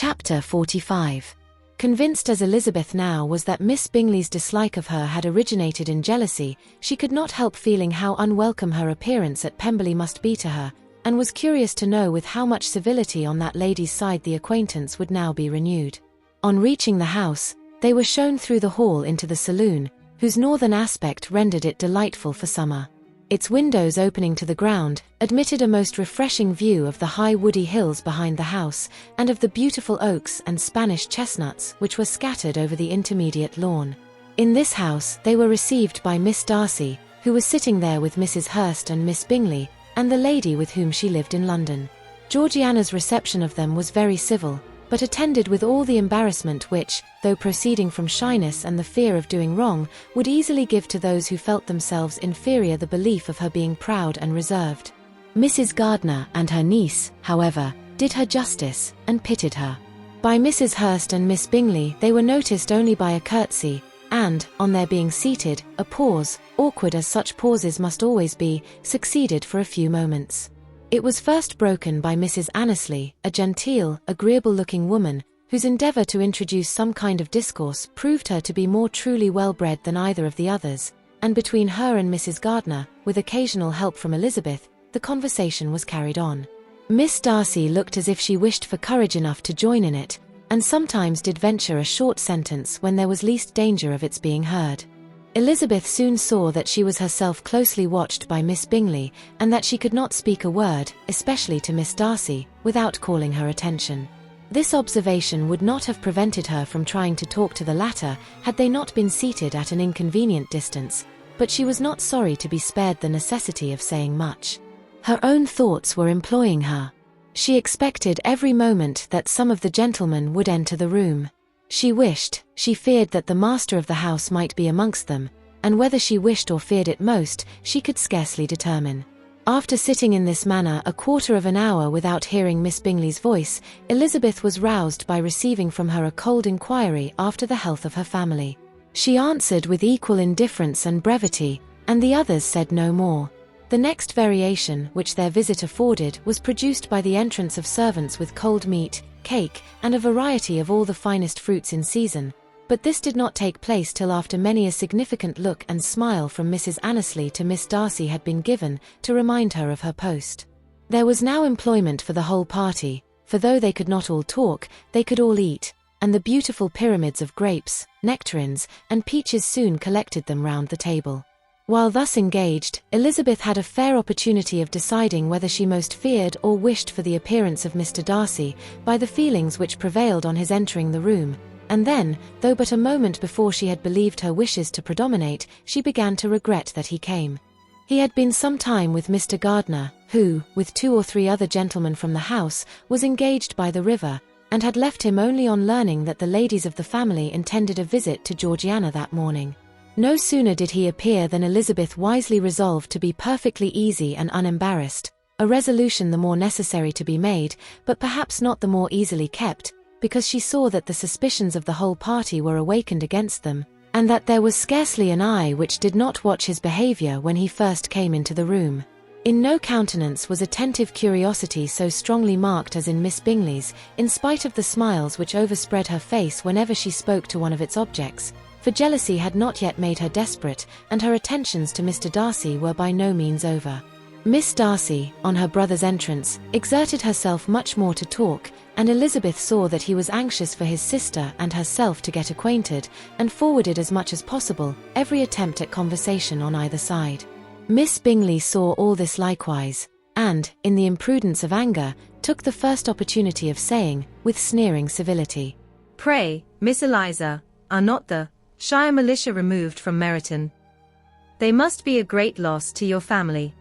Chapter 45. Convinced as Elizabeth now was that Miss Bingley's dislike of her had originated in jealousy, she could not help feeling how unwelcome her appearance at Pemberley must be to her, and was curious to know with how much civility on that lady's side the acquaintance would now be renewed. On reaching the house, they were shown through the hall into the saloon, whose northern aspect rendered it delightful for summer. Its windows opening to the ground admitted a most refreshing view of the high woody hills behind the house, and of the beautiful oaks and Spanish chestnuts which were scattered over the intermediate lawn. In this house they were received by Miss Darcy, who was sitting there with Mrs. Hurst and Miss Bingley, and the lady with whom she lived in London. Georgiana's reception of them was very civil, but attended with all the embarrassment which, though proceeding from shyness and the fear of doing wrong, would easily give to those who felt themselves inferior the belief of her being proud and reserved. Mrs. Gardiner and her niece, however, did her justice, and pitied her. By Mrs. Hurst and Miss Bingley they were noticed only by a curtsy, and, on their being seated, a pause, awkward as such pauses must always be, succeeded for a few moments. It was first broken by Mrs. Annesley, a genteel, agreeable-looking woman, whose endeavour to introduce some kind of discourse proved her to be more truly well-bred than either of the others, and between her and Mrs. Gardiner, with occasional help from Elizabeth, the conversation was carried on. Miss Darcy looked as if she wished for courage enough to join in it, and sometimes did venture a short sentence when there was least danger of its being heard. Elizabeth soon saw that she was herself closely watched by Miss Bingley, and that she could not speak a word, especially to Miss Darcy, without calling her attention. This observation would not have prevented her from trying to talk to the latter had they not been seated at an inconvenient distance, but she was not sorry to be spared the necessity of saying much. Her own thoughts were employing her. She expected every moment that some of the gentlemen would enter the room. She feared that the master of the house might be amongst them, and whether she wished or feared it most, she could scarcely determine. After sitting in this manner a quarter of an hour without hearing Miss Bingley's voice, Elizabeth was roused by receiving from her a cold inquiry after the health of her family. She answered with equal indifference and brevity, and the others said no more. The next variation which their visit afforded was produced by the entrance of servants with cold meat, cake, and a variety of all the finest fruits in season, but this did not take place till after many a significant look and smile from Mrs. Annesley to Miss Darcy had been given, to remind her of her post. There was now employment for the whole party, for though they could not all talk, they could all eat, and the beautiful pyramids of grapes, nectarines, and peaches soon collected them round the table. While thus engaged, Elizabeth had a fair opportunity of deciding whether she most feared or wished for the appearance of Mr. Darcy, by the feelings which prevailed on his entering the room, and then, though but a moment before she had believed her wishes to predominate, she began to regret that he came. He had been some time with Mr. Gardiner, who, with 2 or 3 other gentlemen from the house, was engaged by the river, and had left him only on learning that the ladies of the family intended a visit to Georgiana that morning. No sooner did he appear than Elizabeth wisely resolved to be perfectly easy and unembarrassed, a resolution the more necessary to be made, but perhaps not the more easily kept, because she saw that the suspicions of the whole party were awakened against them, and that there was scarcely an eye which did not watch his behaviour when he first came into the room. In no countenance was attentive curiosity so strongly marked as in Miss Bingley's, in spite of the smiles which overspread her face whenever she spoke to one of its objects, for jealousy had not yet made her desperate, and her attentions to Mr. Darcy were by no means over. Miss Darcy, on her brother's entrance, exerted herself much more to talk, and Elizabeth saw that he was anxious for his sister and herself to get acquainted, and forwarded as much as possible every attempt at conversation on either side. Miss Bingley saw all this likewise, and, in the imprudence of anger, took the first opportunity of saying, with sneering civility, "Pray, Miss Eliza, are not the Shire militia removed from Meryton? They must be a great loss to your family."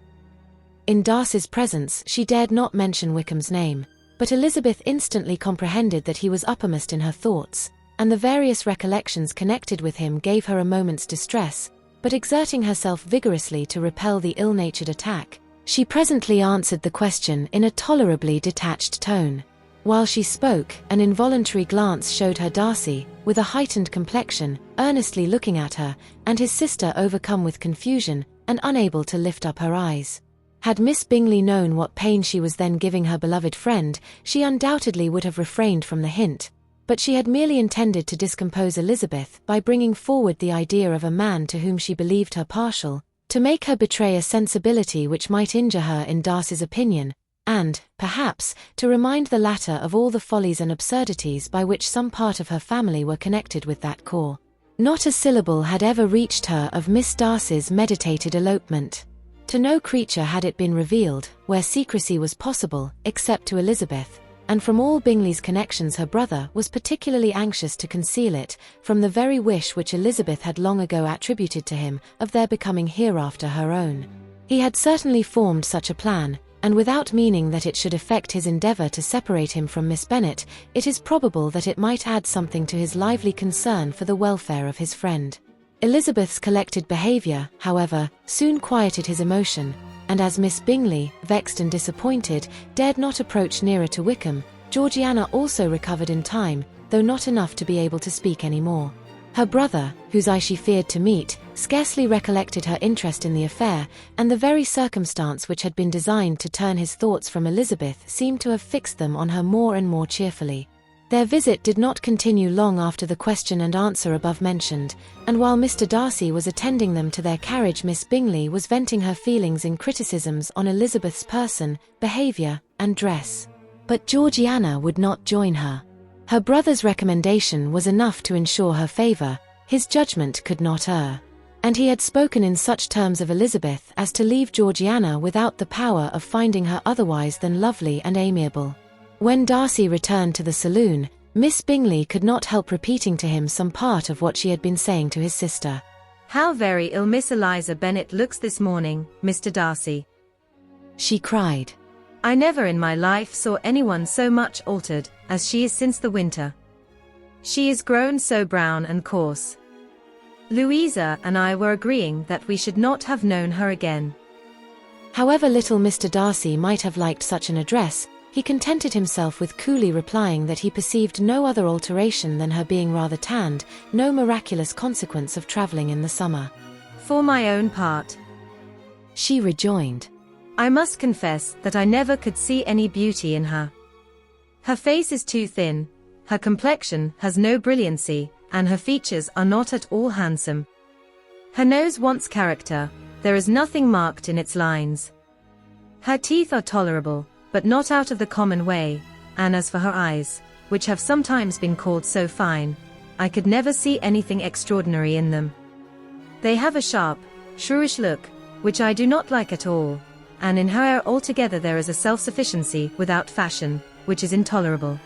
In Darcy's presence she dared not mention Wickham's name, but Elizabeth instantly comprehended that he was uppermost in her thoughts, and the various recollections connected with him gave her a moment's distress, but exerting herself vigorously to repel the ill-natured attack, she presently answered the question in a tolerably detached tone. While she spoke, an involuntary glance showed her Darcy, with a heightened complexion, earnestly looking at her, and his sister overcome with confusion, and unable to lift up her eyes. Had Miss Bingley known what pain she was then giving her beloved friend, she undoubtedly would have refrained from the hint, but she had merely intended to discompose Elizabeth by bringing forward the idea of a man to whom she believed her partial, to make her betray a sensibility which might injure her in Darcy's opinion, and, perhaps, to remind the latter of all the follies and absurdities by which some part of her family were connected with that corps. Not a syllable had ever reached her of Miss Darcy's meditated elopement. To no creature had it been revealed, where secrecy was possible, except to Elizabeth, and from all Bingley's connections her brother was particularly anxious to conceal it, from the very wish which Elizabeth had long ago attributed to him, of their becoming hereafter her own. He had certainly formed such a plan, and without meaning that it should affect his endeavour to separate him from Miss Bennet, it is probable that it might add something to his lively concern for the welfare of his friend. Elizabeth's collected behaviour, however, soon quieted his emotion, and as Miss Bingley, vexed and disappointed, dared not approach nearer to Wickham, Georgiana also recovered in time, though not enough to be able to speak any more. Her brother, whose eye she feared to meet, scarcely recollected her interest in the affair, and the very circumstance which had been designed to turn his thoughts from Elizabeth seemed to have fixed them on her more and more cheerfully. Their visit did not continue long after the question and answer above mentioned, and while Mr. Darcy was attending them to their carriage, Miss Bingley was venting her feelings in criticisms on Elizabeth's person, behaviour, and dress. But Georgiana would not join her. Her brother's recommendation was enough to ensure her favour, his judgment could not err. And he had spoken in such terms of Elizabeth as to leave Georgiana without the power of finding her otherwise than lovely and amiable. When Darcy returned to the saloon, Miss Bingley could not help repeating to him some part of what she had been saying to his sister. "How very ill Miss Eliza Bennet looks this morning, Mr. Darcy," she cried. "I never in my life saw anyone so much altered as she is since the winter. She is grown so brown and coarse. Louisa and I were agreeing that we should not have known her again." However little Mr. Darcy might have liked such an address, he contented himself with coolly replying that he perceived no other alteration than her being rather tanned, no miraculous consequence of travelling in the summer. "For my own part," she rejoined, "I must confess that I never could see any beauty in her. Her face is too thin, her complexion has no brilliancy, and her features are not at all handsome. Her nose wants character, there is nothing marked in its lines. Her teeth are tolerable, but not out of the common way, and as for her eyes, which have sometimes been called so fine, I could never see anything extraordinary in them. They have a sharp, shrewish look, which I do not like at all, and in her air altogether there is a self-sufficiency without fashion, which is intolerable."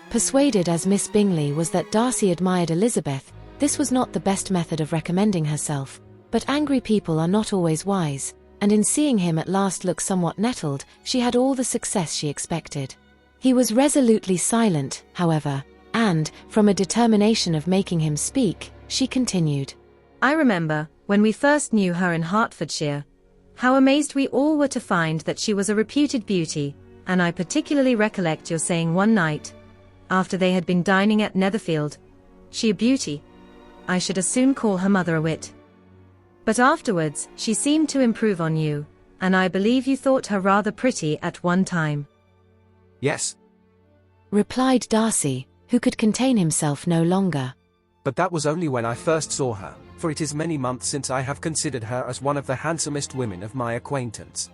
Persuaded as Miss Bingley was that Darcy admired Elizabeth, this was not the best method of recommending herself, but angry people are not always wise, and in seeing him at last look somewhat nettled, she had all the success she expected. He was resolutely silent, however, and, from a determination of making him speak, she continued, "I remember, when we first knew her in Hertfordshire, how amazed we all were to find that she was a reputed beauty, and I particularly recollect your saying one night, after they had been dining at Netherfield, 'She a beauty? I should as soon call her mother a wit.' But afterwards, she seemed to improve on you, and I believe you thought her rather pretty at one time." "Yes," replied Darcy, who could contain himself no longer. "but that was only when I first saw her, for it is many months since I have considered her as one of the handsomest women of my acquaintance."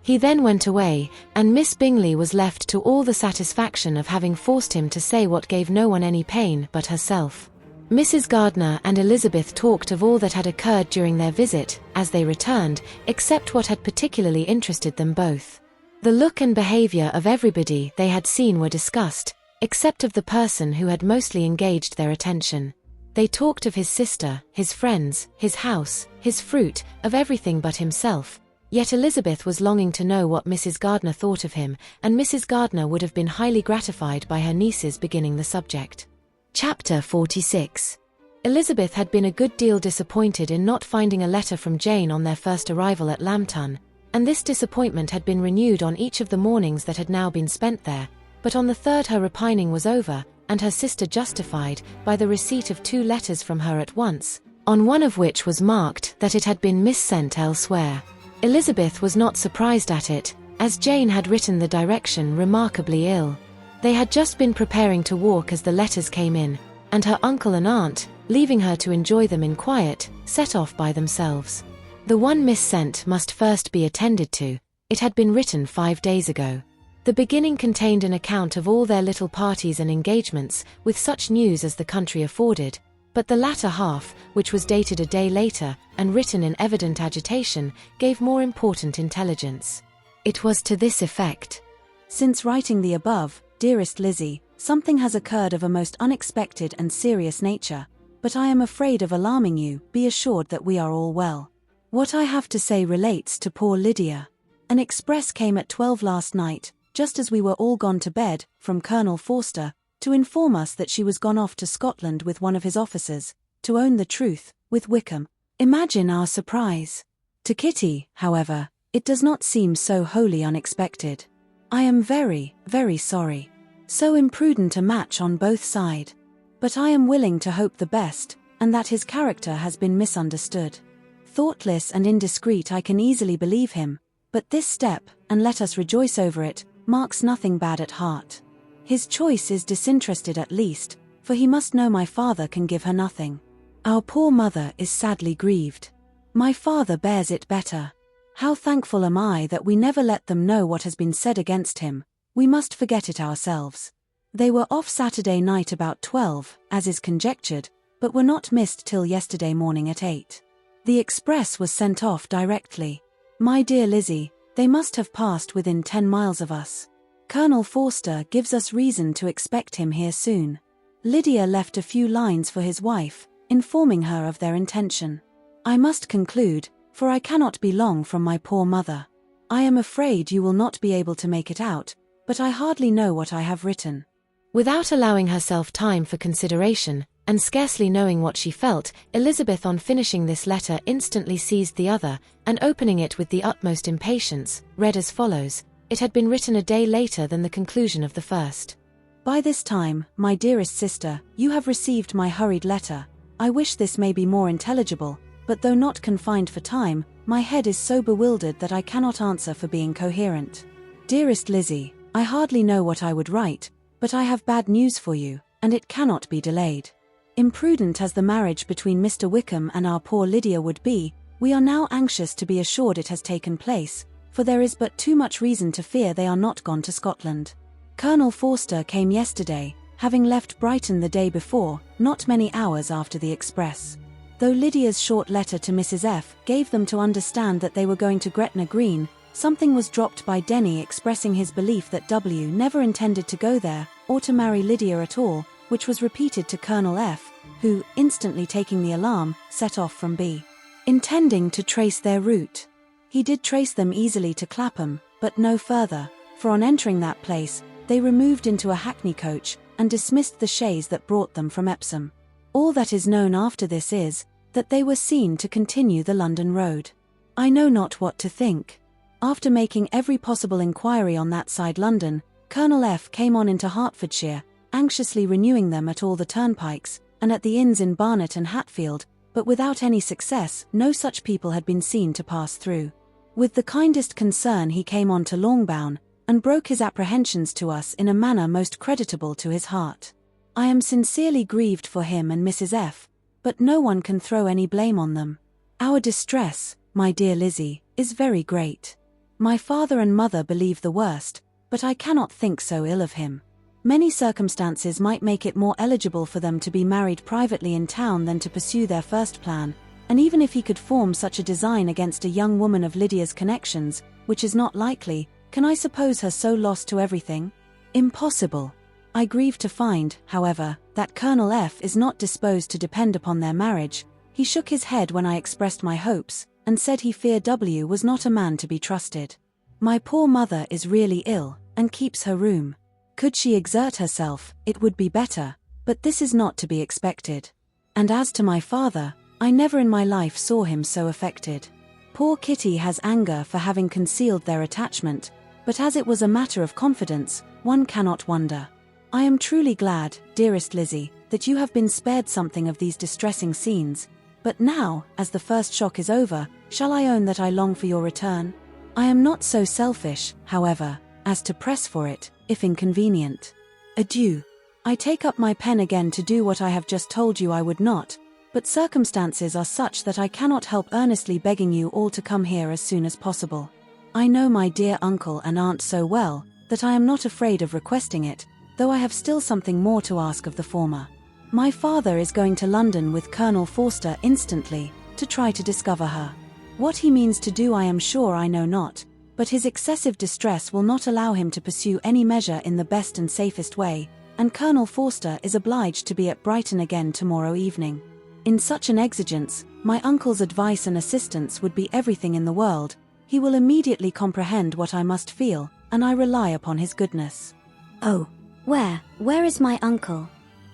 He then went away, and Miss Bingley was left to all the satisfaction of having forced him to say what gave no one any pain but herself. Mrs. Gardiner and Elizabeth talked of all that had occurred during their visit, as they returned, except what had particularly interested them both. The look and behaviour of everybody they had seen were discussed, except of the person who had mostly engaged their attention. They talked of his sister, his friends, his house, his fruit, of everything but himself. Yet Elizabeth was longing to know what Mrs. Gardiner thought of him, and Mrs. Gardiner would have been highly gratified by her niece's beginning the subject. Chapter 46. Elizabeth had been a good deal disappointed in not finding a letter from Jane on their first arrival at Lambton, and this disappointment had been renewed on each of the mornings that had now been spent there, but on the third her repining was over, and her sister justified, by the receipt of 2 letters from her at once, on one of which was marked that it had been missent elsewhere. Elizabeth was not surprised at it, as Jane had written the direction remarkably ill. They had just been preparing to walk as the letters came in, and her uncle and aunt, leaving her to enjoy them in quiet, set off by themselves. The one Miss sent must first be attended to. It had been written 5 days ago. The beginning contained an account of all their little parties and engagements, with such news as the country afforded, but the latter half, which was dated a day later, and written in evident agitation, gave more important intelligence. It was to this effect. Since writing the above, dearest Lizzie, something has occurred of a most unexpected and serious nature, but I am afraid of alarming you. Be assured that we are all well. What I have to say relates to poor Lydia. An express came at 12 last night, just as we were all gone to bed, from Colonel Forster, to inform us that she was gone off to Scotland with one of his officers, to own the truth, with Wickham. Imagine our surprise. To Kitty, however, it does not seem so wholly unexpected. I am very, very sorry. So imprudent a match on both sides. But I am willing to hope the best, and that his character has been misunderstood. Thoughtless and indiscreet, I can easily believe him, but this step, and let us rejoice over it, marks nothing bad at heart. His choice is disinterested at least, for he must know my father can give her nothing. Our poor mother is sadly grieved. My father bears it better. How thankful am I that we never let them know what has been said against him. We must forget it ourselves. They were off Saturday night about 12, as is conjectured, but were not missed till yesterday morning at 8. The express was sent off directly. My dear Lizzie, they must have passed within 10 miles of us. Colonel Forster gives us reason to expect him here soon. Lydia left a few lines for his wife, informing her of their intention. I must conclude, for I cannot be long from my poor mother. I am afraid you will not be able to make it out, but I hardly know what I have written. Without allowing herself time for consideration, and scarcely knowing what she felt, Elizabeth on finishing this letter instantly seized the other, and opening it with the utmost impatience, read as follows. It had been written a day later than the conclusion of the first. By this time, my dearest sister, you have received my hurried letter. I wish this may be more intelligible, but though not confined for time, my head is so bewildered that I cannot answer for being coherent. Dearest Lizzie, I hardly know what I would write, but I have bad news for you, and it cannot be delayed. Imprudent as the marriage between Mr. Wickham and our poor Lydia would be, we are now anxious to be assured it has taken place, for there is but too much reason to fear they are not gone to Scotland. Colonel Forster came yesterday, having left Brighton the day before, not many hours after the express. Though Lydia's short letter to Mrs. F. gave them to understand that they were going to Gretna Green, something was dropped by Denny expressing his belief that W. never intended to go there, or to marry Lydia at all, which was repeated to Colonel F., who, instantly taking the alarm, set off from B. Intending to trace their route. He did trace them easily to Clapham, but no further, for on entering that place, they removed into a hackney coach, and dismissed the chaise that brought them from Epsom. All that is known after this is, that they were seen to continue the London road. I know not what to think. After making every possible inquiry on that side London, Colonel F. came on into Hertfordshire, anxiously renewing them at all the turnpikes, and at the inns in Barnet and Hatfield, but without any success. No such people had been seen to pass through. With the kindest concern he came on to Longbourn, and broke his apprehensions to us in a manner most creditable to his heart. I am sincerely grieved for him and Mrs. F., but no one can throw any blame on them. Our distress, my dear Lizzie, is very great. My father and mother believe the worst, but I cannot think so ill of him. Many circumstances might make it more eligible for them to be married privately in town than to pursue their first plan, and even if he could form such a design against a young woman of Lydia's connections, which is not likely, can I suppose her so lost to everything? Impossible. I grieve to find, however, that Colonel F. is not disposed to depend upon their marriage. He shook his head when I expressed my hopes, and said he feared W. was not a man to be trusted. My poor mother is really ill, and keeps her room. Could she exert herself, it would be better, but this is not to be expected. And as to my father, I never in my life saw him so affected. Poor Kitty has anger for having concealed their attachment, but as it was a matter of confidence, one cannot wonder. I am truly glad, dearest Lizzie, that you have been spared something of these distressing scenes, But now, as the first shock is over, shall I own that I long for your return? I am not so selfish, however, as to press for it, if inconvenient. Adieu. I take up my pen again to do what I have just told you I would not, but circumstances are such that I cannot help earnestly begging you all to come here as soon as possible. I know my dear uncle and aunt so well, that I am not afraid of requesting it, though I have still something more to ask of the former. My father is going to London with Colonel Forster instantly, to try to discover her. What he means to do I am sure I know not, but his excessive distress will not allow him to pursue any measure in the best and safest way, and Colonel Forster is obliged to be at Brighton again tomorrow evening. In such an exigence, my uncle's advice and assistance would be everything in the world. He will immediately comprehend what I must feel, and I rely upon his goodness. Oh, where is my uncle?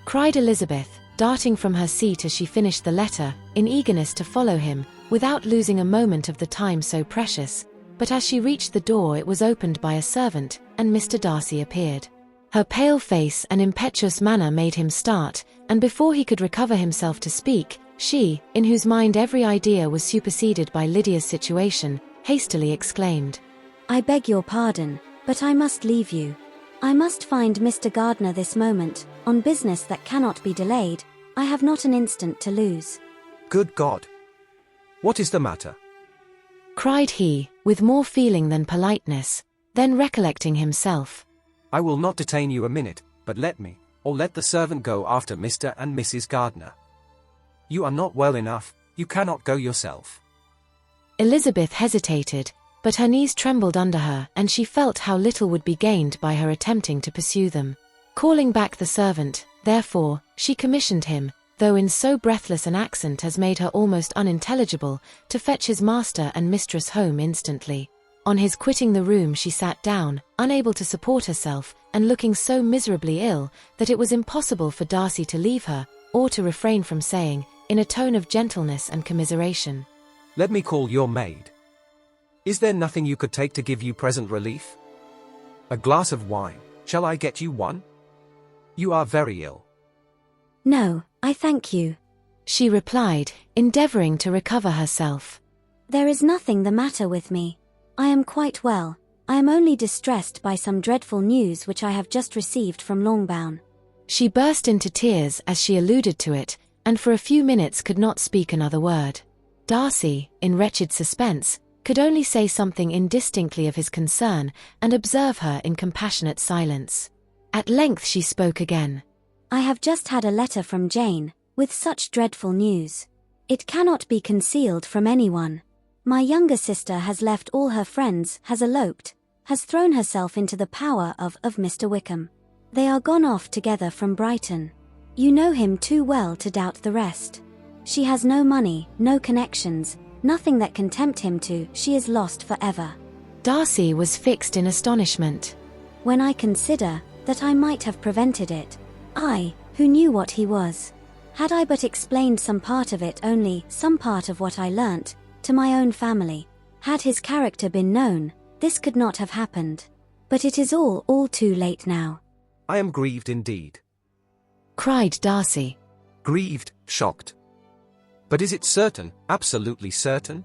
cried Elizabeth, darting from her seat as she finished the letter, in eagerness to follow him, without losing a moment of the time so precious. But as she reached the door it was opened by a servant, and Mr. Darcy appeared. Her pale face and impetuous manner made him start, and before he could recover himself to speak, she, in whose mind every idea was superseded by Lydia's situation, hastily exclaimed, I beg your pardon, but I must leave you. I must find Mr. Gardner this moment, on business that cannot be delayed. I have not an instant to lose. Good God! What is the matter? cried he, with more feeling than politeness. Then recollecting himself, I will not detain you a minute, but let me, or let the servant go after Mr. and Mrs. Gardner. You are not well enough, you cannot go yourself. Elizabeth hesitated, but her knees trembled under her and she felt how little would be gained by her attempting to pursue them. Calling back the servant, therefore, she commissioned him, though in so breathless an accent as made her almost unintelligible, to fetch his master and mistress home instantly. On his quitting the room she sat down, unable to support herself, and looking so miserably ill, that it was impossible for Darcy to leave her, or to refrain from saying, in a tone of gentleness and commiseration, Let me call your maid. Is there nothing you could take to give you present relief? A glass of wine, shall I get you one? You are very ill. No, I thank you. she replied, endeavoring to recover herself. There is nothing the matter with me. I am quite well. I am only distressed by some dreadful news which I have just received from Longbourn. She burst into tears as she alluded to it, and for a few minutes could not speak another word. Darcy, in wretched suspense, could only say something indistinctly of his concern, and observe her in compassionate silence. At length she spoke again. I have just had a letter from Jane, with such dreadful news. It cannot be concealed from anyone. My younger sister has left all her friends, has eloped, has thrown herself into the power of Mr. Wickham. They are gone off together from Brighton. You know him too well to doubt the rest. She has no money, no connections, nothing that can tempt him to. She is lost forever. Darcy was fixed in astonishment. When I consider that I might have prevented it, I, who knew what he was. Had I but explained some part of it only, some part of what I learnt, to my own family, had his character been known, this could not have happened. But it is all too late now. I am grieved indeed. Cried Darcy. Grieved, shocked. But is it certain, absolutely certain?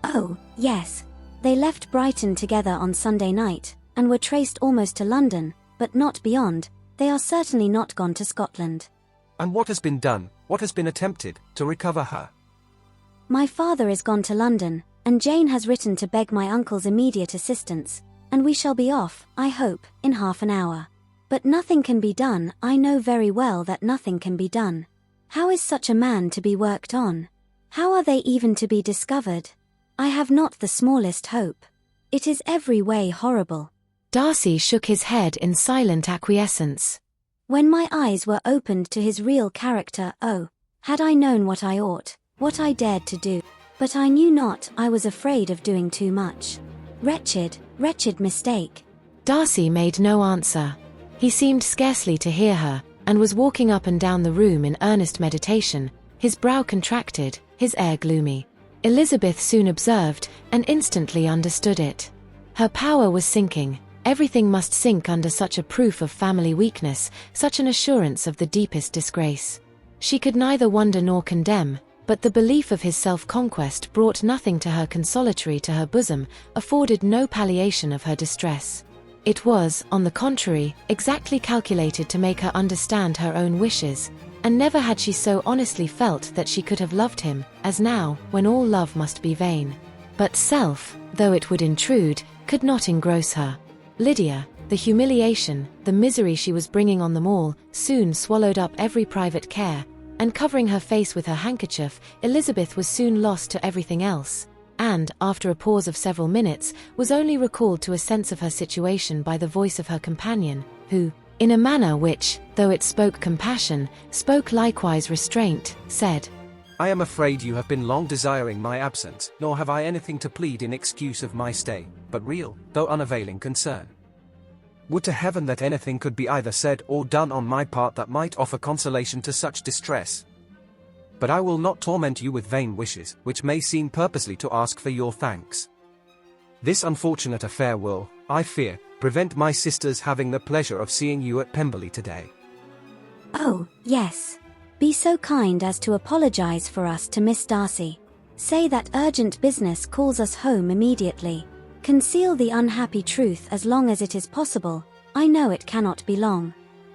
Oh, yes. They left Brighton together on Sunday night, and were traced almost to London, but not beyond. They are certainly not gone to Scotland. And what has been done, what has been attempted, to recover her? My father is gone to London, and Jane has written to beg my uncle's immediate assistance, and we shall be off, I hope, in half an hour. But nothing can be done. I know very well that nothing can be done. How is such a man to be worked on? How are they even to be discovered? I have not the smallest hope. It is every way horrible. Darcy shook his head in silent acquiescence. When my eyes were opened to his real character, oh, had I known what I ought, what I dared to do. But I knew not. I was afraid of doing too much. Wretched, wretched mistake. Darcy made no answer. He seemed scarcely to hear her, and was walking up and down the room in earnest meditation, his brow contracted, his air gloomy. Elizabeth soon observed, and instantly understood it. Her power was sinking. Everything must sink under such a proof of family weakness, such an assurance of the deepest disgrace. She could neither wonder nor condemn, But the belief of his self-conquest brought nothing to her consolatory to her bosom, afforded no palliation of her distress. It was, on the contrary, exactly calculated to make her understand her own wishes, and never had she so honestly felt that she could have loved him, as now, when all love must be vain. But self, though it would intrude, could not engross her. Lydia, the humiliation, the misery she was bringing on them all, soon swallowed up every private care, and covering her face with her handkerchief, Elizabeth was soon lost to everything else, and, after a pause of several minutes, was only recalled to a sense of her situation by the voice of her companion, who, in a manner which, though it spoke compassion, spoke likewise restraint, said, I am afraid you have been long desiring my absence, nor have I anything to plead in excuse of my stay, but real, though unavailing concern. Would to heaven that anything could be either said or done on my part that might offer consolation to such distress. But I will not torment you with vain wishes, which may seem purposely to ask for your thanks. This unfortunate affair will, I fear, prevent my sisters having the pleasure of seeing you at Pemberley today. Oh, yes. Be so kind as to apologize for us to Miss Darcy. Say that urgent business calls us home immediately. Conceal the unhappy truth as long as it is possible. I know it cannot be long.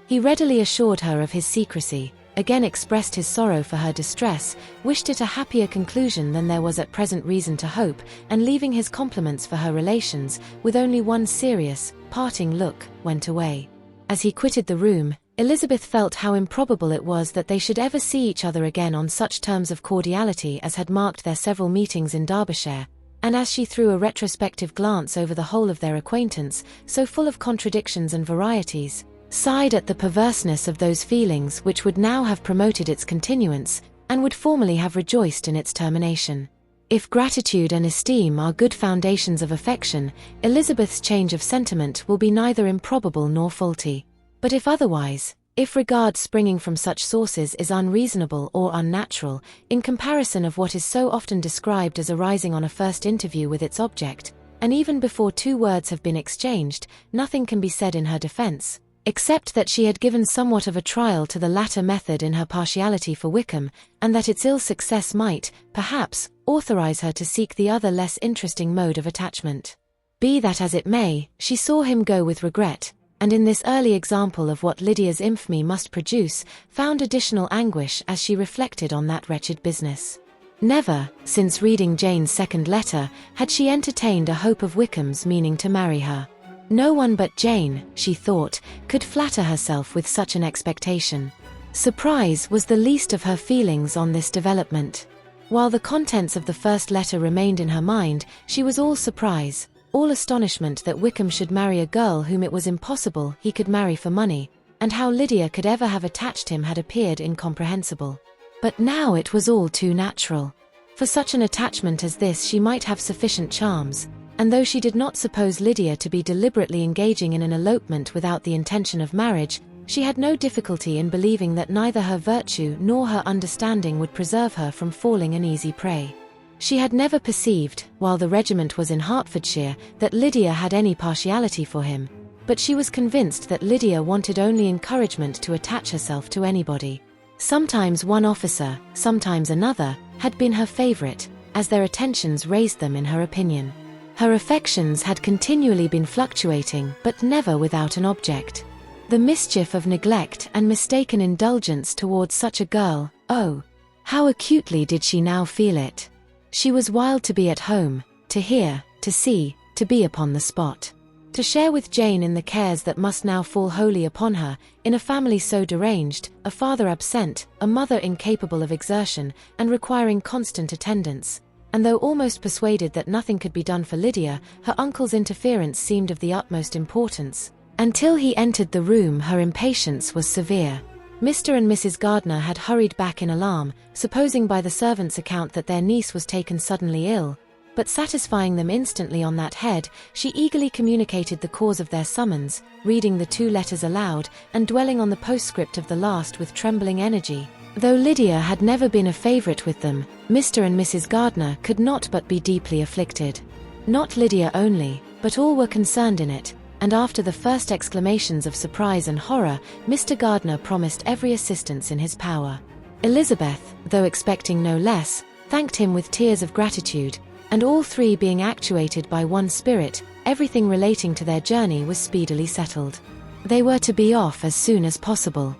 He readily assured her of his secrecy, again expressed his sorrow for her distress, wished it a happier conclusion than there was at present reason to hope, and leaving his compliments for her relations, with only one serious, parting look, went away. As he quitted the room, Elizabeth felt how improbable it was that they should ever see each other again on such terms of cordiality as had marked their several meetings in Derbyshire, and as she threw a retrospective glance over the whole of their acquaintance, so full of contradictions and varieties, sighed at the perverseness of those feelings which would now have promoted its continuance, and would formerly have rejoiced in its termination. If gratitude and esteem are good foundations of affection, Elizabeth's change of sentiment will be neither improbable nor faulty. But if otherwise, if regard springing from such sources is unreasonable or unnatural, in comparison of what is so often described as arising on a first interview with its object, and even before two words have been exchanged, nothing can be said in her defense, except that she had given somewhat of a trial to the latter method in her partiality for Wickham, and that its ill success might, perhaps, authorize her to seek the other less interesting mode of attachment. Be that as it may, she saw him go with regret, and in this early example of what Lydia's infamy must produce, found additional anguish as she reflected on that wretched business. Never, since reading Jane's second letter, had she entertained a hope of Wickham's meaning to marry her. No one but Jane, she thought, could flatter herself with such an expectation. Surprise was the least of her feelings on this development. While the contents of the first letter remained in her mind, she was all surprise, all astonishment that Wickham should marry a girl whom it was impossible he could marry for money, and how Lydia could ever have attached him had appeared incomprehensible. But now it was all too natural. For such an attachment as this she might have sufficient charms, and though she did not suppose Lydia to be deliberately engaging in an elopement without the intention of marriage, she had no difficulty in believing that neither her virtue nor her understanding would preserve her from falling an easy prey. She had never perceived, while the regiment was in Hertfordshire, that Lydia had any partiality for him, but she was convinced that Lydia wanted only encouragement to attach herself to anybody. Sometimes one officer, sometimes another, had been her favourite, as their attentions raised them in her opinion. Her affections had continually been fluctuating, but never without an object. The mischief of neglect and mistaken indulgence towards such a girl, oh, how acutely did she now feel it! She was wild to be at home, to hear, to see, to be upon the spot. To share with Jane in the cares that must now fall wholly upon her, in a family so deranged, a father absent, a mother incapable of exertion, and requiring constant attendance. And though almost persuaded that nothing could be done for Lydia, her uncle's interference seemed of the utmost importance. Until he entered the room her impatience was severe. Mr. and Mrs. Gardiner had hurried back in alarm, supposing by the servant's account that their niece was taken suddenly ill, but satisfying them instantly on that head, she eagerly communicated the cause of their summons, reading the two letters aloud, and dwelling on the postscript of the last with trembling energy. Though Lydia had never been a favourite with them, Mr. and Mrs. Gardiner could not but be deeply afflicted. Not Lydia only, but all were concerned in it, and after the first exclamations of surprise and horror, Mr. Gardiner promised every assistance in his power. Elizabeth, though expecting no less, thanked him with tears of gratitude, and all three being actuated by one spirit, everything relating to their journey was speedily settled. They were to be off as soon as possible.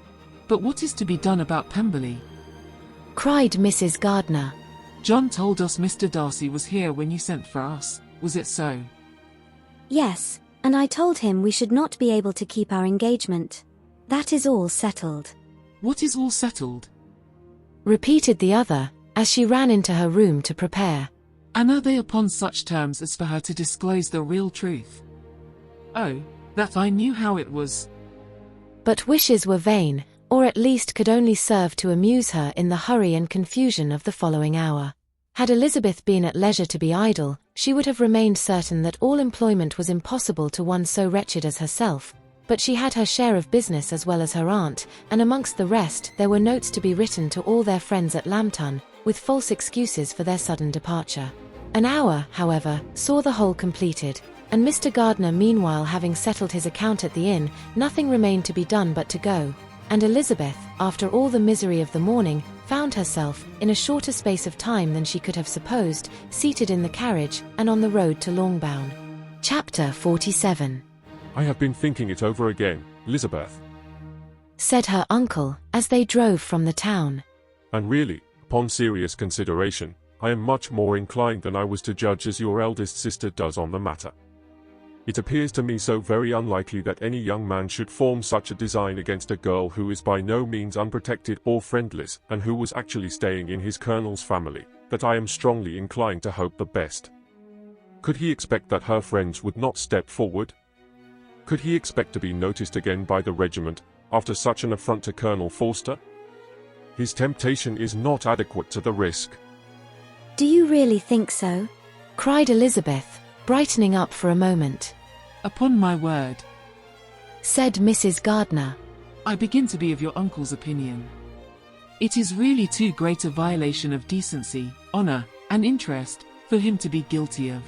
But what is to be done about Pemberley? Cried Mrs. Gardiner. John told us Mr. Darcy was here when you sent for us, was it so? Yes, and I told him we should not be able to keep our engagement. That is all settled. What is all settled? Repeated the other, as she ran into her room to prepare. And are they upon such terms as for her to disclose the real truth? Oh, that I knew how it was. But wishes were vain, or at least could only serve to amuse her in the hurry and confusion of the following hour. Had Elizabeth been at leisure to be idle, she would have remained certain that all employment was impossible to one so wretched as herself, but she had her share of business as well as her aunt, and amongst the rest there were notes to be written to all their friends at Lambton, with false excuses for their sudden departure. An hour, however, saw the whole completed, and Mr. Gardiner meanwhile having settled his account at the inn, nothing remained to be done but to go, and Elizabeth, after all the misery of the morning, found herself, in a shorter space of time than she could have supposed, seated in the carriage, and on the road to Longbourn. Chapter 47. I have been thinking it over again, Elizabeth, said her uncle, as they drove from the town. And really, upon serious consideration, I am much more inclined than I was to judge as your eldest sister does on the matter. It appears to me so very unlikely that any young man should form such a design against a girl who is by no means unprotected or friendless, and who was actually staying in his colonel's family, that I am strongly inclined to hope the best. Could he expect that her friends would not step forward? Could he expect to be noticed again by the regiment, after such an affront to Colonel Forster? His temptation is not adequate to the risk. Do you really think so? Cried Elizabeth, brightening up for a moment. Upon my word, said Mrs. Gardiner, I begin to be of your uncle's opinion. It is really too great a violation of decency, honour, and interest, for him to be guilty of.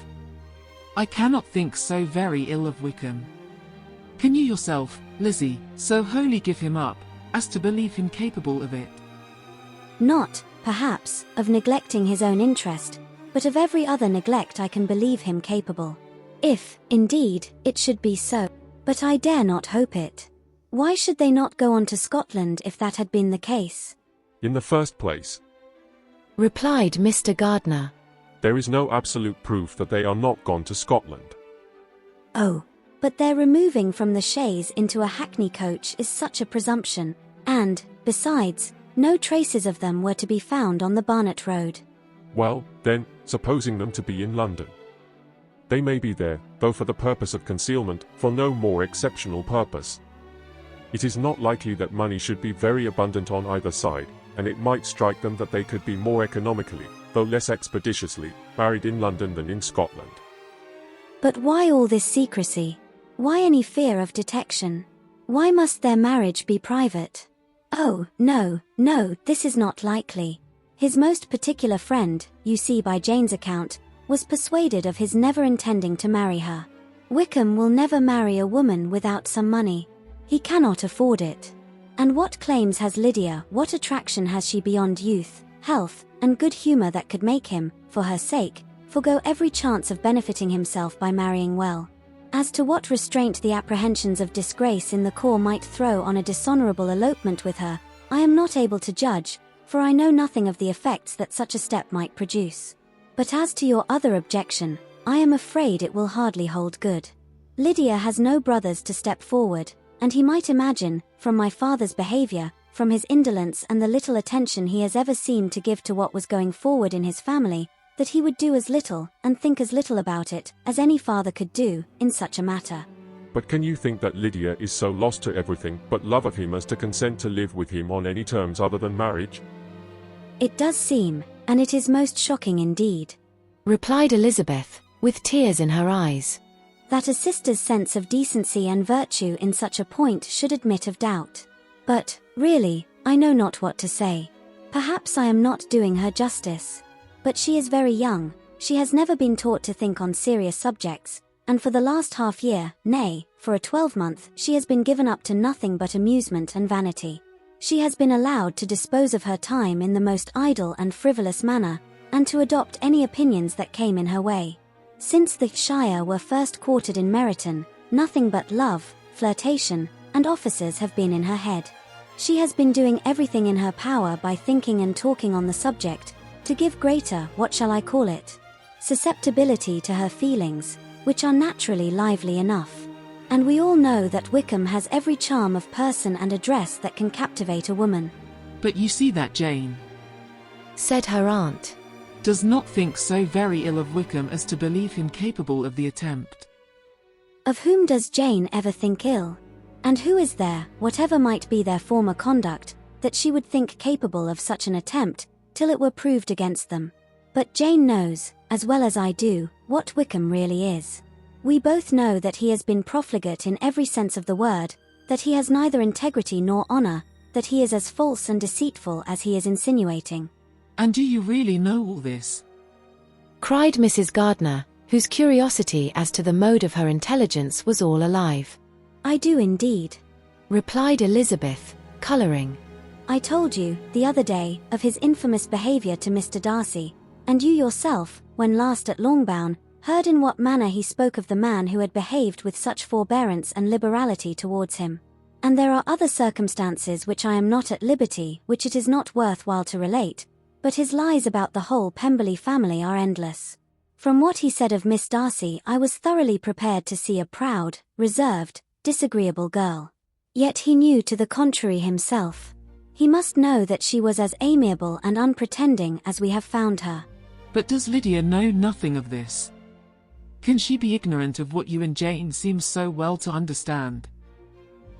I cannot think so very ill of Wickham. Can you yourself, Lizzie, so wholly give him up, as to believe him capable of it? Not, perhaps, of neglecting his own interest, but of every other neglect I can believe him capable. If, indeed, it should be so. But I dare not hope it. Why should they not go on to Scotland if that had been the case? In the first place, replied Mr. Gardiner, there is no absolute proof that they are not gone to Scotland. Oh, but their removing from the chaise into a hackney coach is such a presumption, and, besides, no traces of them were to be found on the Barnet Road. Well, then, supposing them to be in London. They may be there, though for the purpose of concealment, for no more exceptional purpose. It is not likely that money should be very abundant on either side, and it might strike them that they could be more economically, though less expeditiously, married in London than in Scotland. But why all this secrecy? Why any fear of detection? Why must their marriage be private? Oh, no, this is not likely. His most particular friend, you see by Jane's account, was persuaded of his never intending to marry her. Wickham will never marry a woman without some money. He cannot afford it. And what claims has Lydia, what attraction has she beyond youth, health, and good humour that could make him, for her sake, forego every chance of benefiting himself by marrying well? As to what restraint the apprehensions of disgrace in the corps might throw on a dishonourable elopement with her, I am not able to judge, for I know nothing of the effects that such a step might produce. But as to your other objection, I am afraid it will hardly hold good. Lydia has no brothers to step forward, and he might imagine, from my father's behaviour, from his indolence and the little attention he has ever seemed to give to what was going forward in his family, that he would do as little, and think as little about it, as any father could do, in such a matter. But can you think that Lydia is so lost to everything but love of him as to consent to live with him on any terms other than marriage? It does seem, and it is most shocking indeed, replied Elizabeth, with tears in her eyes, that a sister's sense of decency and virtue in such a point should admit of doubt. But, really, I know not what to say. Perhaps I am not doing her justice. But she is very young, she has never been taught to think on serious subjects, and for the last half-year, nay, for a 12-month, she has been given up to nothing but amusement and vanity. She has been allowed to dispose of her time in the most idle and frivolous manner, and to adopt any opinions that came in her way. Since the Shire were first quartered in Meryton, nothing but love, flirtation, and officers have been in her head. She has been doing everything in her power by thinking and talking on the subject, to give greater, what shall I call it, susceptibility to her feelings, which are naturally lively enough. And we all know that Wickham has every charm of person and address that can captivate a woman. But you see that Jane said her aunt. does not think so very ill of Wickham as to believe him capable of the attempt. Of whom does Jane ever think ill? And who is there, whatever might be their former conduct, that she would think capable of such an attempt, till it were proved against them? But Jane knows, as well as I do, what Wickham really is. We both know that he has been profligate in every sense of the word, that he has neither integrity nor honor, that he is as false and deceitful as he is insinuating. And do you really know all this? Cried Mrs. Gardiner, whose curiosity as to the mode of her intelligence was all alive. I do indeed, replied Elizabeth, colouring. I told you, the other day, of his infamous behaviour to Mr. Darcy, and you yourself, when last at Longbourn, heard in what manner he spoke of the man who had behaved with such forbearance and liberality towards him. And there are other circumstances which I am not at liberty, which it is not worth while to relate, but his lies about the whole Pemberley family are endless. From what he said of Miss Darcy I was thoroughly prepared to see a proud, reserved, disagreeable girl. Yet he knew to the contrary himself. He must know that she was as amiable and unpretending as we have found her. But does Lydia know nothing of this? Can she be ignorant of what you and Jane seem so well to understand?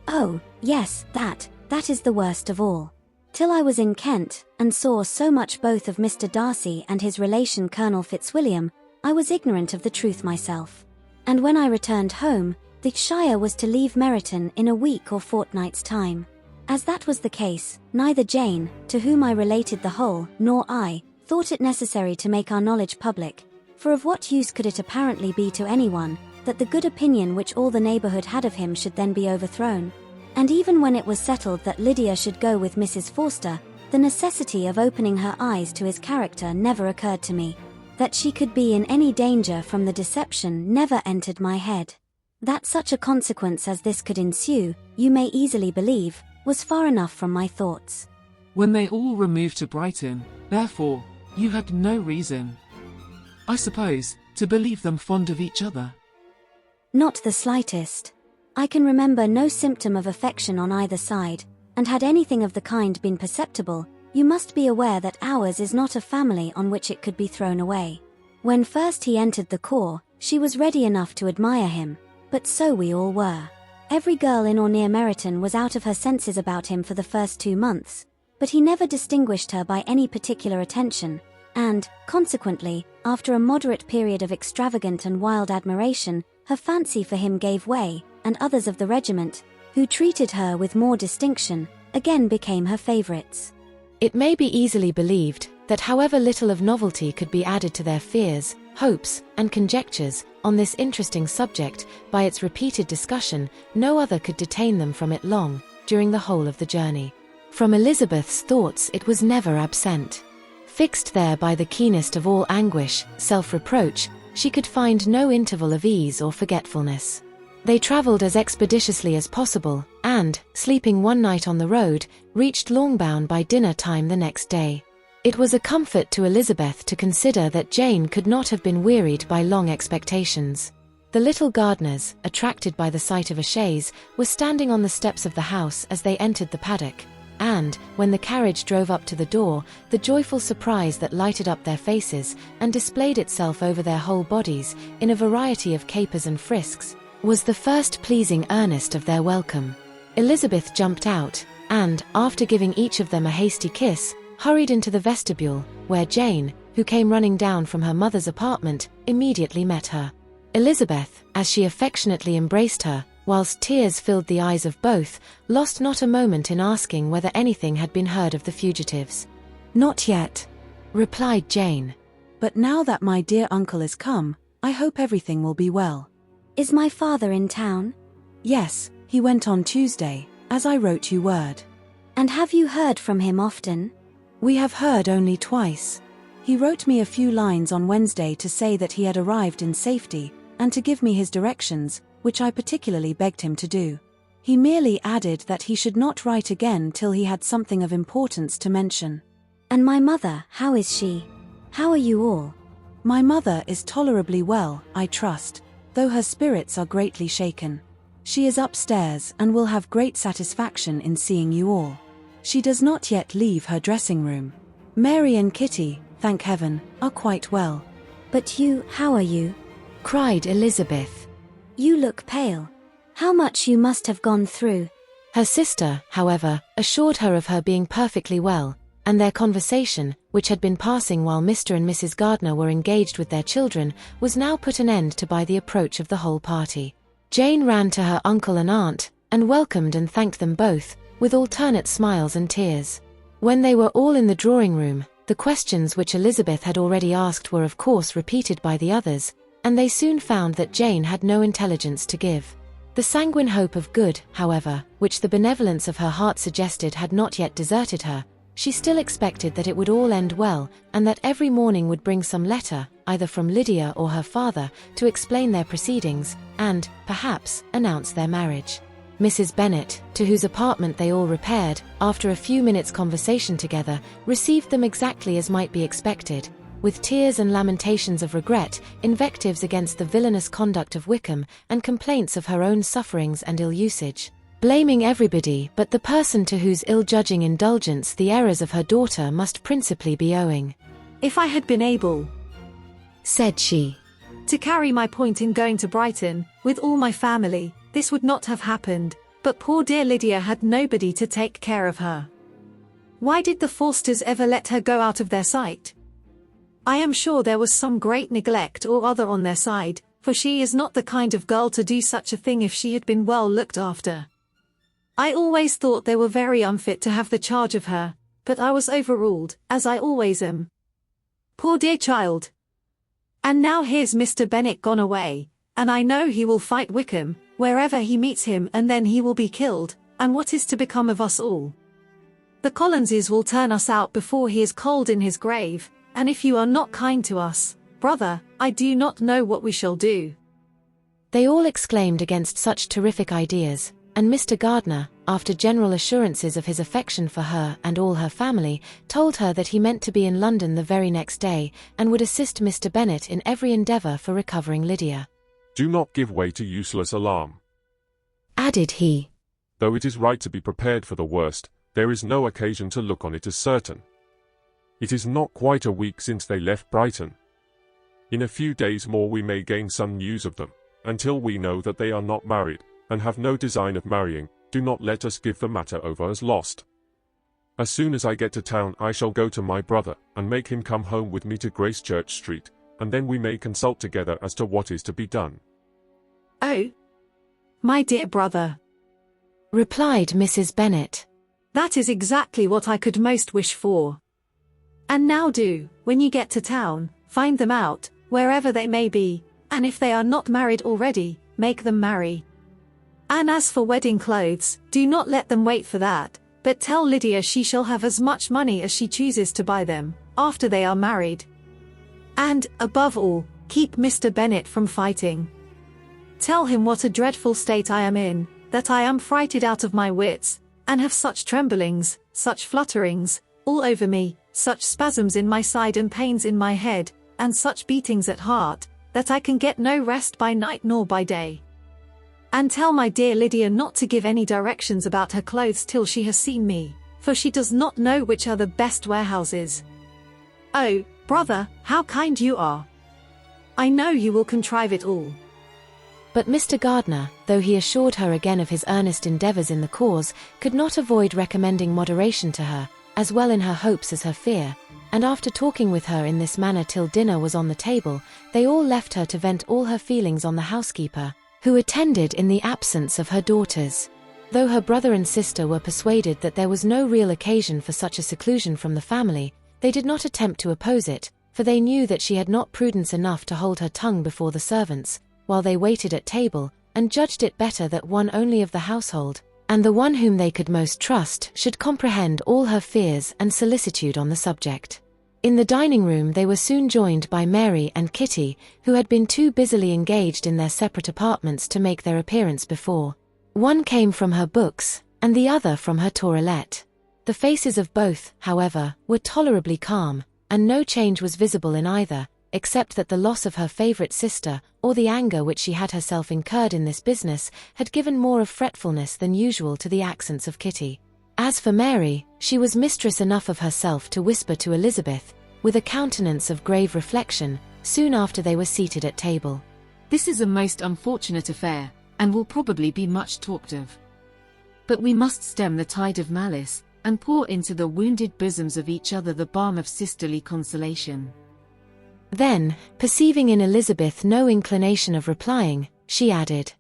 Oh, yes, that is the worst of all. Till I was in Kent, and saw so much both of Mr. Darcy and his relation Colonel Fitzwilliam, I was ignorant of the truth myself. And when I returned home, the Shire was to leave Meryton in a week or fortnight's time. As that was the case, neither Jane, to whom I related the whole, nor I, thought it necessary to make our knowledge public, for of what use could it apparently be to anyone, that the good opinion which all the neighbourhood had of him should then be overthrown? And even when it was settled that Lydia should go with Mrs. Forster, the necessity of opening her eyes to his character never occurred to me. That she could be in any danger from the deception never entered my head. That such a consequence as this could ensue, you may easily believe, was far enough from my thoughts. When they all removed to Brighton, therefore, you had no reason, I suppose, to believe them fond of each other? Not the slightest. I can remember no symptom of affection on either side, and had anything of the kind been perceptible, you must be aware that ours is not a family on which it could be thrown away. When first he entered the corps, she was ready enough to admire him, but so we all were. Every girl in or near Meryton was out of her senses about him for the first 2 months, but he never distinguished her by any particular attention, and, consequently, after a moderate period of extravagant and wild admiration, her fancy for him gave way, and others of the regiment, who treated her with more distinction, again became her favourites. It may be easily believed that however little of novelty could be added to their fears, hopes, and conjectures on this interesting subject by its repeated discussion, no other could detain them from it long, during the whole of the journey. From Elizabeth's thoughts it was never absent. Fixed there by the keenest of all anguish, self-reproach, she could find no interval of ease or forgetfulness. They travelled as expeditiously as possible, and, sleeping one night on the road, reached Longbourn by dinner time the next day. It was a comfort to Elizabeth to consider that Jane could not have been wearied by long expectations. The little Gardiners, attracted by the sight of a chaise, were standing on the steps of the house as they entered the paddock, and, when the carriage drove up to the door, the joyful surprise that lighted up their faces, and displayed itself over their whole bodies, in a variety of capers and frisks, was the first pleasing earnest of their welcome. Elizabeth jumped out, and, after giving each of them a hasty kiss, hurried into the vestibule, where Jane, who came running down from her mother's apartment, immediately met her. Elizabeth, as she affectionately embraced her, whilst tears filled the eyes of both, lost not a moment in asking whether anything had been heard of the fugitives. "Not yet," replied Jane. "but now that my dear uncle is come, I hope everything will be well." Is my father in town? "Yes, he went on Tuesday, as I wrote you word." And have you heard from him often? We have heard only twice. He wrote me a few lines on Wednesday to say that he had arrived in safety, and to give me his directions, which I particularly begged him to do. He merely added that he should not write again till he had something of importance to mention. And my mother, how is she? How are you all? My mother is tolerably well, I trust, though her spirits are greatly shaken. She is upstairs and will have great satisfaction in seeing you all. She does not yet leave her dressing room. Mary and Kitty, thank heaven, are quite well. But you, how are you? cried Elizabeth. You look pale. How much you must have gone through. Her sister, however, assured her of her being perfectly well, and their conversation, which had been passing while Mr. and Mrs. Gardiner were engaged with their children, was now put an end to by the approach of the whole party. Jane ran to her uncle and aunt, and welcomed and thanked them both, with alternate smiles and tears. When they were all in the drawing-room, the questions which Elizabeth had already asked were of course repeated by the others, and they soon found that Jane had no intelligence to give. The sanguine hope of good, however, which the benevolence of her heart suggested had not yet deserted her. She still expected that it would all end well, and that every morning would bring some letter, either from Lydia or her father, to explain their proceedings, and, perhaps, announce their marriage. Mrs. Bennet, to whose apartment they all repaired, after a few minutes' conversation together, received them exactly as might be expected, with tears and lamentations of regret, invectives against the villainous conduct of Wickham, and complaints of her own sufferings and ill-usage, blaming everybody but the person to whose ill-judging indulgence the errors of her daughter must principally be owing. "If I had been able," said she, "to carry my point in going to Brighton, with all my family, this would not have happened, but poor dear Lydia had nobody to take care of her. Why did the Forsters ever let her go out of their sight? I am sure there was some great neglect or other on their side, for she is not the kind of girl to do such a thing if she had been well looked after. I always thought they were very unfit to have the charge of her, but I was overruled, as I always am. Poor dear child. And now here's Mr. Bennet gone away, and I know he will fight Wickham, wherever he meets him, and then he will be killed, and what is to become of us all? The Collinses will turn us out before he is cold in his grave, and if you are not kind to us, brother, I do not know what we shall do." They all exclaimed against such terrific ideas, and Mr. Gardiner, after general assurances of his affection for her and all her family, told her that he meant to be in London the very next day, and would assist Mr. Bennet in every endeavour for recovering Lydia. Do not give way to useless alarm, added he. Though it is right to be prepared for the worst, there is no occasion to look on it as certain. It is not quite a week since they left Brighton. In a few days more we may gain some news of them. Until we know that they are not married, and have no design of marrying, do not let us give the matter over as lost. As soon as I get to town I shall go to my brother, and make him come home with me to Gracechurch Street, and then we may consult together as to what is to be done." "Oh, my dear brother," replied Mrs. Bennet, "that is exactly what I could most wish for. And now do, when you get to town, find them out, wherever they may be, and if they are not married already, make them marry. And as for wedding clothes, do not let them wait for that, but tell Lydia she shall have as much money as she chooses to buy them, after they are married. And, above all, keep Mr. Bennet from fighting. Tell him what a dreadful state I am in, that I am frighted out of my wits, and have such tremblings, such flutterings, all over me, such spasms in my side and pains in my head, and such beatings at heart, that I can get no rest by night nor by day. And tell my dear Lydia not to give any directions about her clothes till she has seen me, for she does not know which are the best warehouses. Oh, brother, how kind you are. I know you will contrive it all." But Mr. Gardiner, though he assured her again of his earnest endeavours in the cause, could not avoid recommending moderation to her, as well in her hopes as her fear, and after talking with her in this manner till dinner was on the table, they all left her to vent all her feelings on the housekeeper, who attended in the absence of her daughters. Though her brother and sister were persuaded that there was no real occasion for such a seclusion from the family, they did not attempt to oppose it, for they knew that she had not prudence enough to hold her tongue before the servants, while they waited at table, and judged it better that one only of the household, and the one whom they could most trust should comprehend all her fears and solicitude on the subject. In the dining room they were soon joined by Mary and Kitty, who had been too busily engaged in their separate apartments to make their appearance before. One came from her books, and the other from her toilette. The faces of both, however, were tolerably calm, and no change was visible in either, except that the loss of her favourite sister, or the anger which she had herself incurred in this business, had given more of fretfulness than usual to the accents of Kitty. As for Mary, she was mistress enough of herself to whisper to Elizabeth, with a countenance of grave reflection, soon after they were seated at table. "This is a most unfortunate affair, and will probably be much talked of. But we must stem the tide of malice, and pour into the wounded bosoms of each other the balm of sisterly consolation." Then, perceiving in Elizabeth no inclination of replying, she added,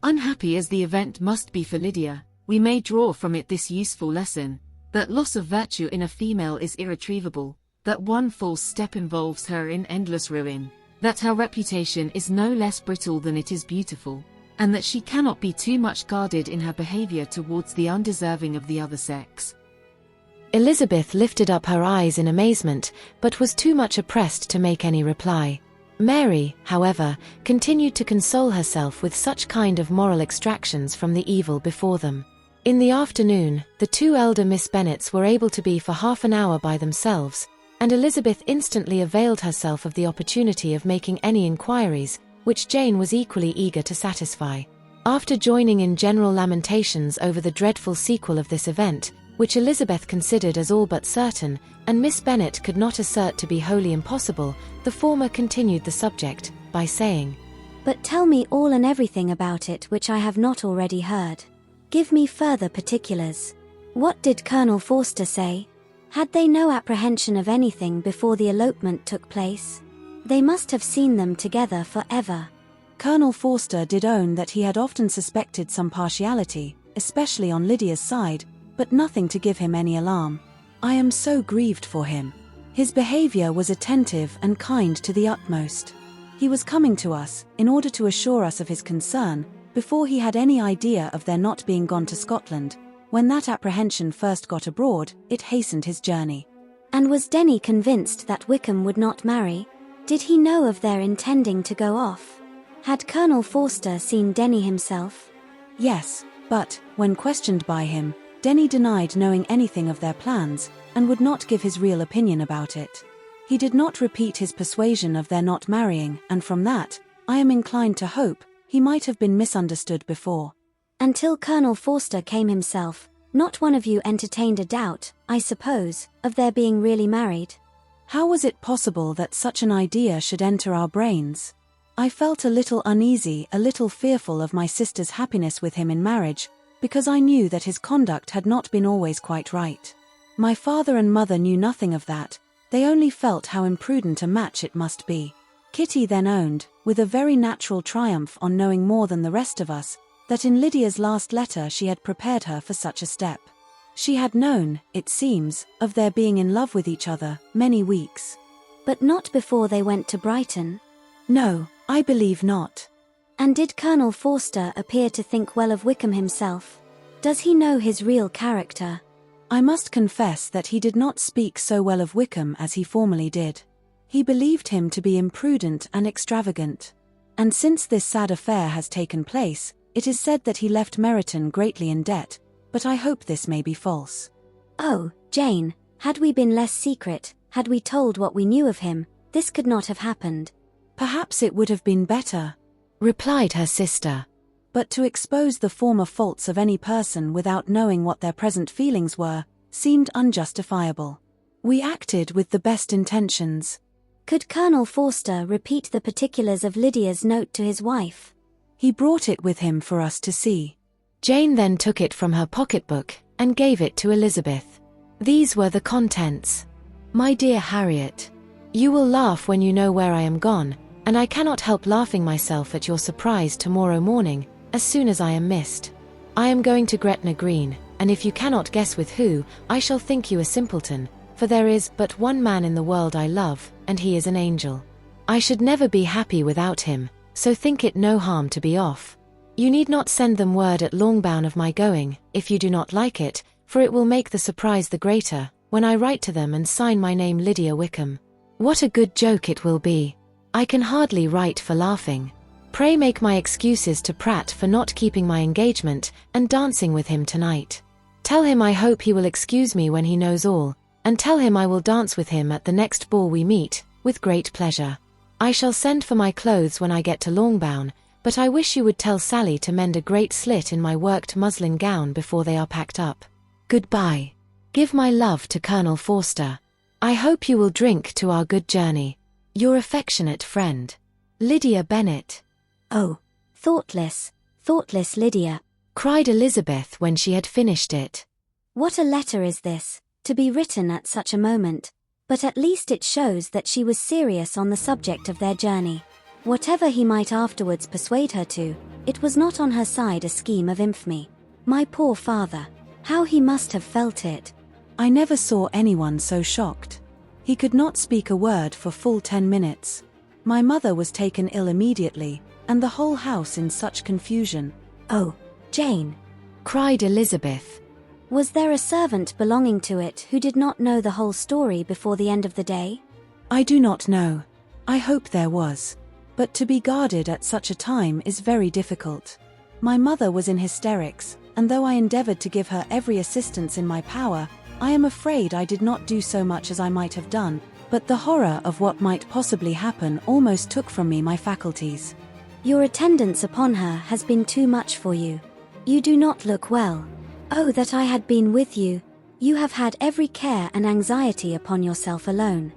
"Unhappy as the event must be for Lydia, we may draw from it this useful lesson, that loss of virtue in a female is irretrievable, that one false step involves her in endless ruin, that her reputation is no less brittle than it is beautiful, and that she cannot be too much guarded in her behavior towards the undeserving of the other sex." Elizabeth lifted up her eyes in amazement, but was too much oppressed to make any reply. Mary, however, continued to console herself with such kind of moral extractions from the evil before them. In the afternoon, the two elder Miss Bennets were able to be for half an hour by themselves, and Elizabeth instantly availed herself of the opportunity of making any inquiries, which Jane was equally eager to satisfy. After joining in general lamentations over the dreadful sequel of this event, which Elizabeth considered as all but certain, and Miss Bennet could not assert to be wholly impossible, the former continued the subject, by saying, "But tell me all and everything about it which I have not already heard. Give me further particulars. What did Colonel Forster say? Had they no apprehension of anything before the elopement took place? They must have seen them together for ever." Colonel Forster did own that he had often suspected some partiality, especially on Lydia's side, but nothing to give him any alarm. "I am so grieved for him. His behavior was attentive and kind to the utmost. He was coming to us, in order to assure us of his concern, before he had any idea of their not being gone to Scotland. When that apprehension first got abroad, it hastened his journey." And was Denny convinced that Wickham would not marry? Did he know of their intending to go off? Had Colonel Forster seen Denny himself? Yes, but, when questioned by him, Denny denied knowing anything of their plans, and would not give his real opinion about it. He did not repeat his persuasion of their not marrying, and from that, I am inclined to hope, he might have been misunderstood before. Until Colonel Forster came himself, not one of you entertained a doubt, I suppose, of their being really married? How was it possible that such an idea should enter our brains? I felt a little uneasy, a little fearful of my sister's happiness with him in marriage, because I knew that his conduct had not been always quite right. My father and mother knew nothing of that, they only felt how imprudent a match it must be. Kitty then owned, with a very natural triumph on knowing more than the rest of us, that in Lydia's last letter she had prepared her for such a step. She had known, it seems, of their being in love with each other, many weeks. But not before they went to Brighton? No, I believe not. And did Colonel Forster appear to think well of Wickham himself? Does he know his real character? I must confess that he did not speak so well of Wickham as he formerly did. He believed him to be imprudent and extravagant. And since this sad affair has taken place, it is said that he left Meryton greatly in debt, but I hope this may be false. Oh, Jane, had we been less secret, had we told what we knew of him, this could not have happened. Perhaps it would have been better, replied her sister. But to expose the former faults of any person without knowing what their present feelings were, seemed unjustifiable. We acted with the best intentions. Could Colonel Forster repeat the particulars of Lydia's note to his wife? He brought it with him for us to see. Jane then took it from her pocketbook, and gave it to Elizabeth. These were the contents. "My dear Harriet, you will laugh when you know where I am gone, and I cannot help laughing myself at your surprise tomorrow morning, as soon as I am missed. I am going to Gretna Green, and if you cannot guess with who, I shall think you a simpleton, for there is but one man in the world I love, and he is an angel. I should never be happy without him, so think it no harm to be off. You need not send them word at Longbourn of my going, if you do not like it, for it will make the surprise the greater, when I write to them and sign my name Lydia Wickham. What a good joke it will be! I can hardly write for laughing. Pray make my excuses to Pratt for not keeping my engagement, and dancing with him tonight. Tell him I hope he will excuse me when he knows all, and tell him I will dance with him at the next ball we meet, with great pleasure. I shall send for my clothes when I get to Longbourn, but I wish you would tell Sally to mend a great slit in my worked muslin gown before they are packed up. Goodbye. Give my love to Colonel Forster. I hope you will drink to our good journey. Your affectionate friend, Lydia Bennet. Oh, thoughtless, thoughtless Lydia, cried Elizabeth when she had finished it. What a letter is this, to be written at such a moment, but at least it shows that she was serious on the subject of their journey. Whatever he might afterwards persuade her to, it was not on her side a scheme of infamy. My poor father, how he must have felt it. I never saw anyone so shocked. He could not speak a word for full 10 minutes. My mother was taken ill immediately, and the whole house in such confusion. Oh, Jane, cried Elizabeth. Was there a servant belonging to it who did not know the whole story before the end of the day? I do not know. I hope there was. But to be guarded at such a time is very difficult. My mother was in hysterics, and though I endeavored to give her every assistance in my power, I am afraid I did not do so much as I might have done, but the horror of what might possibly happen almost took from me my faculties. Your attendance upon her has been too much for you. You do not look well. Oh, that I had been with you. You have had every care and anxiety upon yourself alone.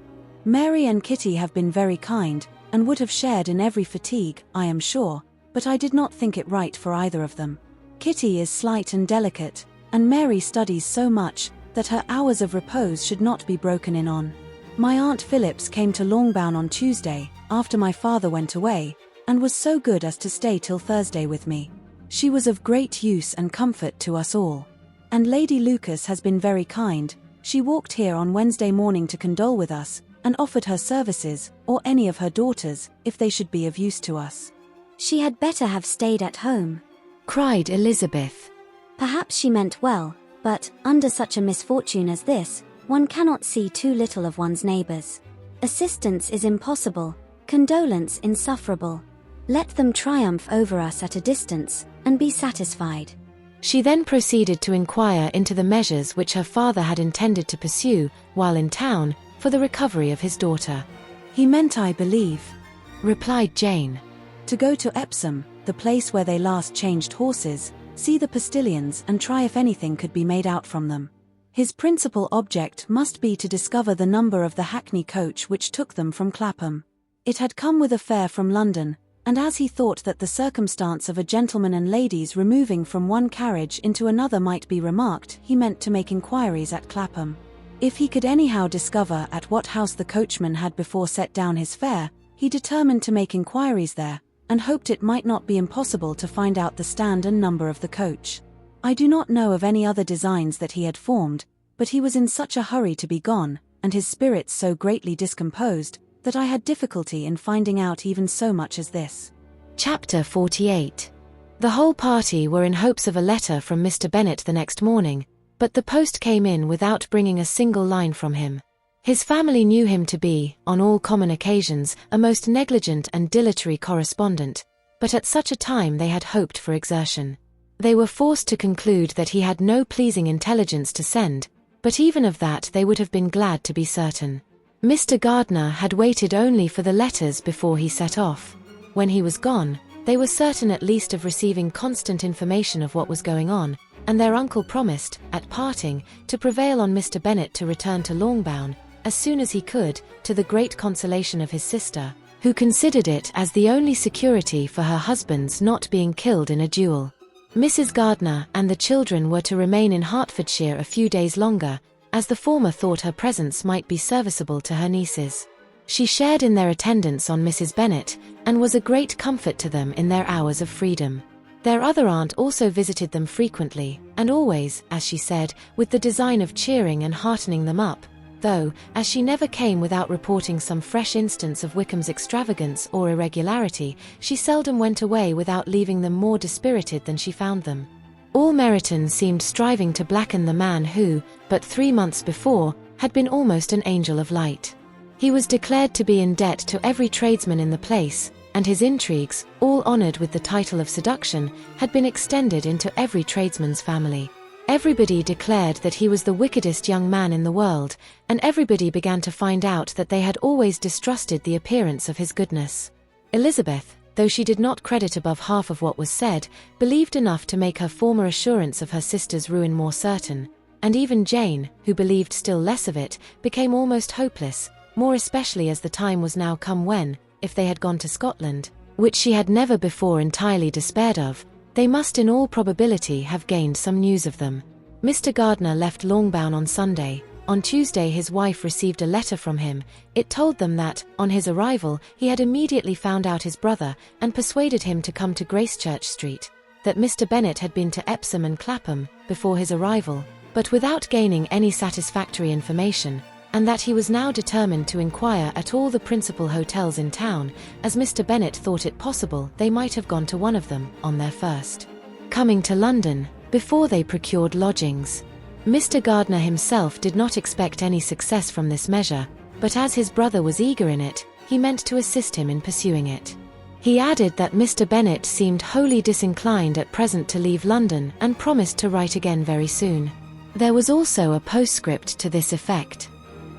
Mary and Kitty have been very kind, and would have shared in every fatigue, I am sure, but I did not think it right for either of them. Kitty is slight and delicate, and Mary studies so much that her hours of repose should not be broken in on. My Aunt Phillips came to Longbourn on Tuesday, after my father went away, and was so good as to stay till Thursday with me. She was of great use and comfort to us all. And Lady Lucas has been very kind. She walked here on Wednesday morning to condole with us, and offered her services, or any of her daughters, if they should be of use to us. She had better have stayed at home, cried Elizabeth. Perhaps she meant well, but, under such a misfortune as this, one cannot see too little of one's neighbours. Assistance is impossible, condolence insufferable. Let them triumph over us at a distance, and be satisfied. She then proceeded to inquire into the measures which her father had intended to pursue, while in town, for the recovery of his daughter. He meant, I believe, replied Jane, to go to Epsom, the place where they last changed horses, see the postilions and try if anything could be made out from them. His principal object must be to discover the number of the hackney coach which took them from Clapham. It had come with a fare from London, and as he thought that the circumstance of a gentleman and ladies removing from one carriage into another might be remarked, he meant to make inquiries at Clapham. If he could anyhow discover at what house the coachman had before set down his fare, he determined to make inquiries there, and hoped it might not be impossible to find out the stand and number of the coach. I do not know of any other designs that he had formed, but he was in such a hurry to be gone, and his spirits so greatly discomposed, that I had difficulty in finding out even so much as this. Chapter 48. The whole party were in hopes of a letter from Mr. Bennet the next morning, but the post came in without bringing a single line from him. His family knew him to be, on all common occasions, a most negligent and dilatory correspondent, but at such a time they had hoped for exertion. They were forced to conclude that he had no pleasing intelligence to send, but even of that they would have been glad to be certain. Mr. Gardiner had waited only for the letters before he set off. When he was gone, they were certain at least of receiving constant information of what was going on, and their uncle promised, at parting, to prevail on Mr. Bennet to return to Longbourn, as soon as he could, to the great consolation of his sister, who considered it as the only security for her husband's not being killed in a duel. Mrs. Gardiner and the children were to remain in Hertfordshire a few days longer, as the former thought her presence might be serviceable to her nieces. She shared in their attendance on Mrs. Bennet, and was a great comfort to them in their hours of freedom. Their other aunt also visited them frequently, and always, as she said, with the design of cheering and heartening them up, though, as she never came without reporting some fresh instance of Wickham's extravagance or irregularity, she seldom went away without leaving them more dispirited than she found them. All Meryton seemed striving to blacken the man who, but 3 months before, had been almost an angel of light. He was declared to be in debt to every tradesman in the place, and his intrigues, all honoured with the title of seduction, had been extended into every tradesman's family. Everybody declared that he was the wickedest young man in the world, and everybody began to find out that they had always distrusted the appearance of his goodness. Elizabeth, though she did not credit above half of what was said, believed enough to make her former assurance of her sister's ruin more certain, and even Jane, who believed still less of it, became almost hopeless, more especially as the time was now come when, if they had gone to Scotland, which she had never before entirely despaired of, they must in all probability have gained some news of them. Mr. Gardiner left Longbourn on Sunday. On Tuesday his wife received a letter from him. It told them that, on his arrival, he had immediately found out his brother, and persuaded him to come to Gracechurch Street, that Mr. Bennet had been to Epsom and Clapham, before his arrival, but without gaining any satisfactory information, and that he was now determined to inquire at all the principal hotels in town, as Mr. Bennet thought it possible they might have gone to one of them, on their first coming to London, before they procured lodgings. Mr. Gardiner himself did not expect any success from this measure, but as his brother was eager in it, he meant to assist him in pursuing it. He added that Mr. Bennet seemed wholly disinclined at present to leave London, and promised to write again very soon. There was also a postscript to this effect.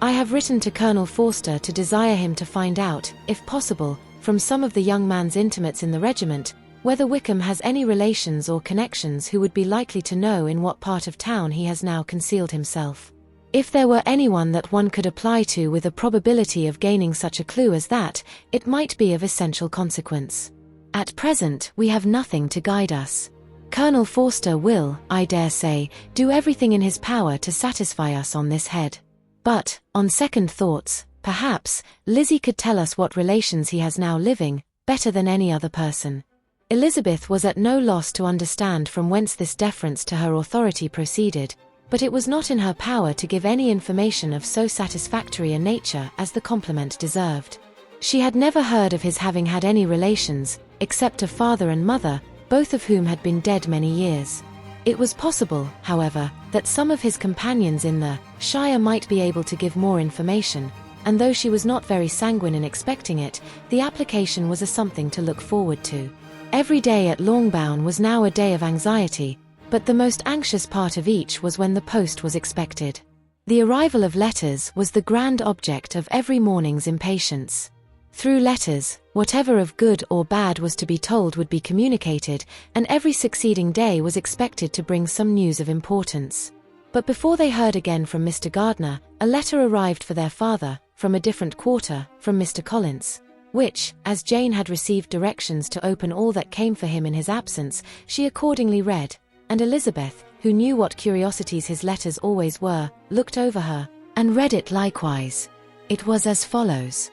I have written to Colonel Forster to desire him to find out, if possible, from some of the young man's intimates in the regiment, whether Wickham has any relations or connections who would be likely to know in what part of town he has now concealed himself. If there were anyone that one could apply to with a probability of gaining such a clue as that, it might be of essential consequence. At present, we have nothing to guide us. Colonel Forster will, I dare say, do everything in his power to satisfy us on this head. But, on second thoughts, perhaps, Lizzie could tell us what relations he has now living, better than any other person. Elizabeth was at no loss to understand from whence this deference to her authority proceeded, but it was not in her power to give any information of so satisfactory a nature as the compliment deserved. She had never heard of his having had any relations, except a father and mother, both of whom had been dead many years. It was possible, however, that some of his companions in the shire might be able to give more information, and though she was not very sanguine in expecting it, the application was a something to look forward to. Every day at Longbourn was now a day of anxiety, but the most anxious part of each was when the post was expected. The arrival of letters was the grand object of every morning's impatience. Through letters, whatever of good or bad was to be told would be communicated, and every succeeding day was expected to bring some news of importance. But before they heard again from Mr. Gardiner, a letter arrived for their father, from a different quarter, from Mr. Collins, which, as Jane had received directions to open all that came for him in his absence, she accordingly read, and Elizabeth, who knew what curiosities his letters always were, looked over her, and read it likewise. It was as follows.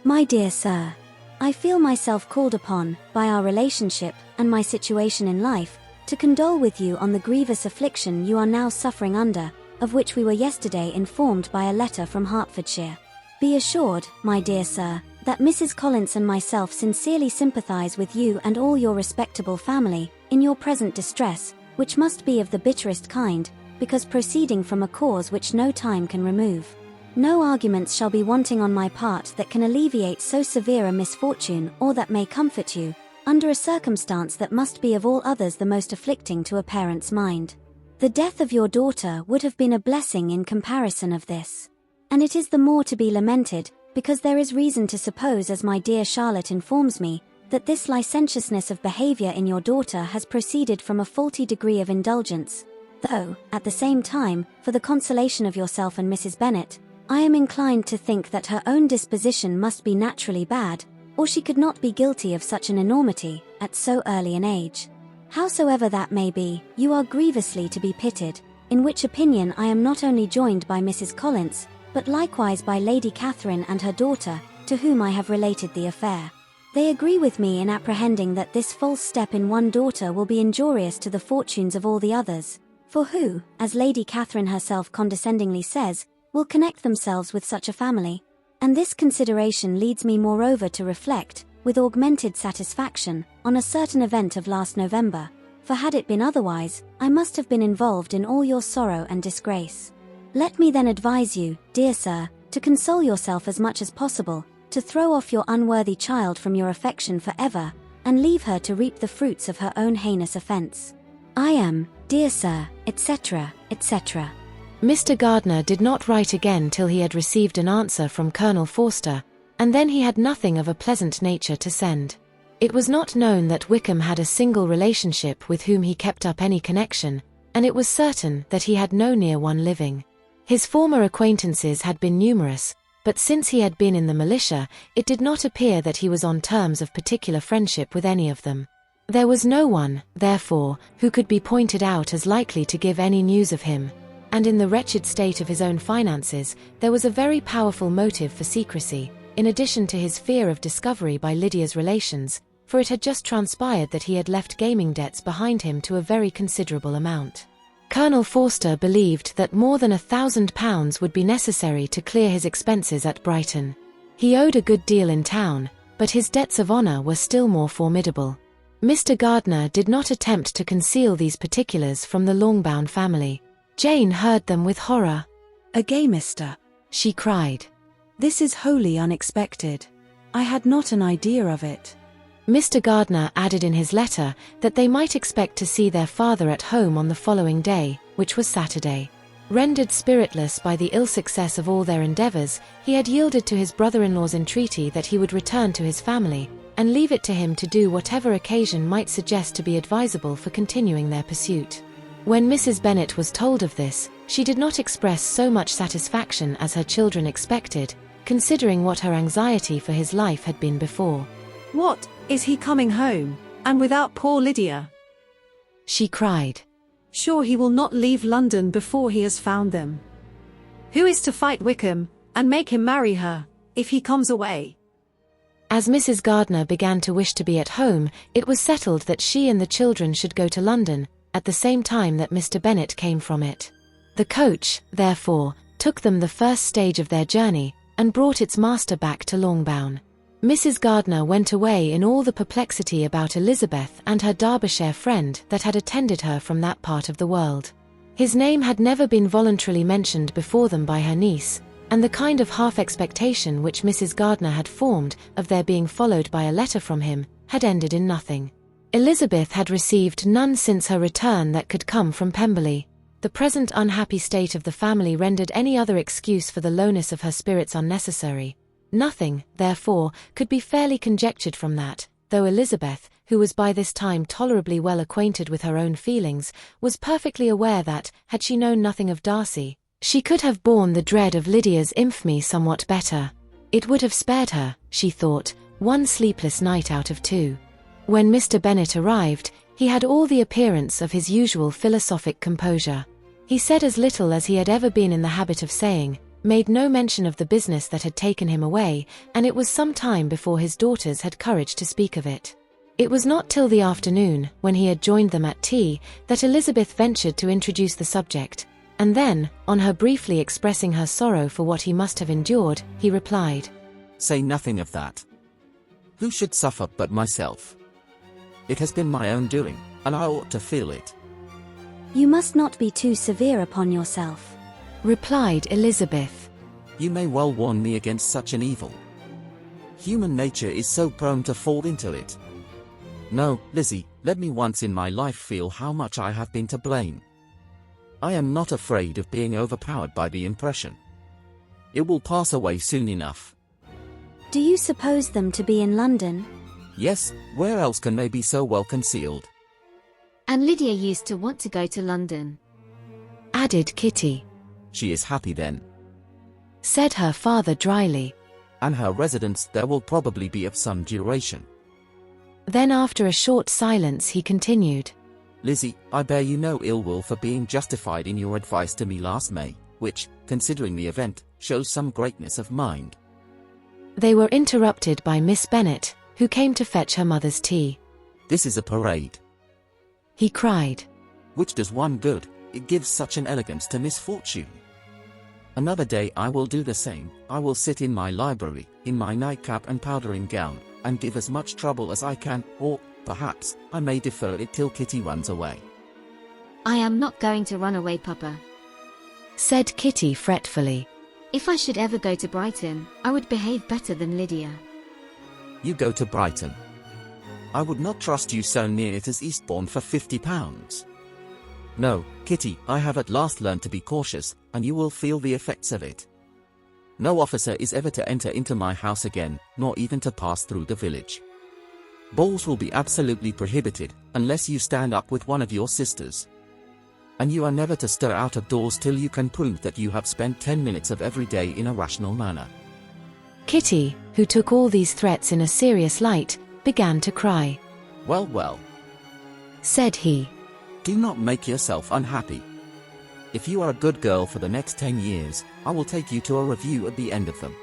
My dear sir, I feel myself called upon, by our relationship, and my situation in life, to condole with you on the grievous affliction you are now suffering under, of which we were yesterday informed by a letter from Hertfordshire. Be assured, my dear sir, that Mrs. Collins and myself sincerely sympathize with you and all your respectable family, in your present distress, which must be of the bitterest kind, because proceeding from a cause which no time can remove. No arguments shall be wanting on my part that can alleviate so severe a misfortune or that may comfort you, under a circumstance that must be of all others the most afflicting to a parent's mind. The death of your daughter would have been a blessing in comparison of this. And it is the more to be lamented, because there is reason to suppose, as my dear Charlotte informs me, that this licentiousness of behaviour in your daughter has proceeded from a faulty degree of indulgence, though, at the same time, for the consolation of yourself and Mrs. Bennet, I am inclined to think that her own disposition must be naturally bad, or she could not be guilty of such an enormity, at so early an age. Howsoever that may be, you are grievously to be pitied, in which opinion I am not only joined by Mrs. Collins, but likewise by Lady Catherine and her daughter, to whom I have related the affair. They agree with me in apprehending that this false step in one daughter will be injurious to the fortunes of all the others, for who, as Lady Catherine herself condescendingly says, will connect themselves with such a family. And this consideration leads me moreover to reflect, with augmented satisfaction, on a certain event of last November, for had it been otherwise, I must have been involved in all your sorrow and disgrace. Let me then advise you, dear sir, to console yourself as much as possible, to throw off your unworthy child from your affection for ever, and leave her to reap the fruits of her own heinous offence. I am, dear sir, etc., etc. Mr. Gardner did not write again till he had received an answer from Colonel Forster, and then he had nothing of a pleasant nature to send. It was not known that Wickham had a single relationship with whom he kept up any connection, and it was certain that he had no near one living. His former acquaintances had been numerous, but since he had been in the militia, it did not appear that he was on terms of particular friendship with any of them. There was no one, therefore, who could be pointed out as likely to give any news of him, and in the wretched state of his own finances, there was a very powerful motive for secrecy, in addition to his fear of discovery by Lydia's relations, for it had just transpired that he had left gaming debts behind him to a very considerable amount. Colonel Forster believed that more than £1,000 would be necessary to clear his expenses at Brighton. He owed a good deal in town, but his debts of honour were still more formidable. Mr. Gardner did not attempt to conceal these particulars from the Longbourn family. Jane heard them with horror. "A gamester," she cried. "This is wholly unexpected. I had not an idea of it." Mr. Gardner added in his letter that they might expect to see their father at home on the following day, which was Saturday. Rendered spiritless by the ill success of all their endeavours, he had yielded to his brother-in-law's entreaty that he would return to his family, and leave it to him to do whatever occasion might suggest to be advisable for continuing their pursuit. When Mrs. Bennet was told of this, she did not express so much satisfaction as her children expected, considering what her anxiety for his life had been before. "What, is he coming home, and without poor Lydia?" she cried. "Sure he will not leave London before he has found them. Who is to fight Wickham, and make him marry her, if he comes away?" As Mrs. Gardner began to wish to be at home, it was settled that she and the children should go to London, at the same time that Mr. Bennet came from it. The coach, therefore, took them the first stage of their journey, and brought its master back to Longbourn. Mrs. Gardner went away in all the perplexity about Elizabeth and her Derbyshire friend that had attended her from that part of the world. His name had never been voluntarily mentioned before them by her niece, and the kind of half-expectation which Mrs. Gardner had formed of their being followed by a letter from him had ended in nothing. Elizabeth had received none since her return that could come from Pemberley. The present unhappy state of the family rendered any other excuse for the lowness of her spirits unnecessary. Nothing, therefore, could be fairly conjectured from that, though Elizabeth, who was by this time tolerably well acquainted with her own feelings, was perfectly aware that, had she known nothing of Darcy, she could have borne the dread of Lydia's infamy somewhat better. It would have spared her, she thought, one sleepless night out of 2. When Mr. Bennet arrived, he had all the appearance of his usual philosophic composure. He said as little as he had ever been in the habit of saying, made no mention of the business that had taken him away, and it was some time before his daughters had courage to speak of it. It was not till the afternoon, when he had joined them at tea, that Elizabeth ventured to introduce the subject, and then, on her briefly expressing her sorrow for what he must have endured, he replied, "Say nothing of that. Who should suffer but myself? It has been my own doing, and I ought to feel it." "You must not be too severe upon yourself," replied Elizabeth. "You may well warn me against such an evil. Human nature is so prone to fall into it. No, Lizzie, let me once in my life feel how much I have been to blame. I am not afraid of being overpowered by the impression. It will pass away soon enough." "Do you suppose them to be in London?" "Yes, where else can they be so well concealed?" "And Lydia used to want to go to London," added Kitty. "She is happy then," said her father dryly. "and her residence there will probably be of some duration." Then after a short silence he continued, "Lizzie, I bear you no ill will for being justified in your advice to me last May, which, considering the event, shows some greatness of mind." They were interrupted by Miss Bennet, who came to fetch her mother's tea. "This is a parade," he cried. "which does one good, it gives such an elegance to misfortune. Another day I will do the same. I will sit in my library, in my nightcap and powdering gown, and give as much trouble as I can, or, perhaps, I may defer it till Kitty runs away. I am not going to run away, Papa, said Kitty fretfully. If I should ever go to Brighton, I would behave better than Lydia. You go to Brighton. I would not trust you so near it as Eastbourne for £50. No, Kitty, I have at last learned to be cautious, and you will feel the effects of it. No officer is ever to enter into my house again, nor even to pass through the village. Balls will be absolutely prohibited, unless you stand up with one of your sisters. And you are never to stir out of doors till you can prove that you have spent 10 minutes of every day in a rational manner. Kitty, who took all these threats in a serious light, began to cry. Well, well, said he. Do not make yourself unhappy. If you are a good girl for the next 10 years, I will take you to a review at the end of them.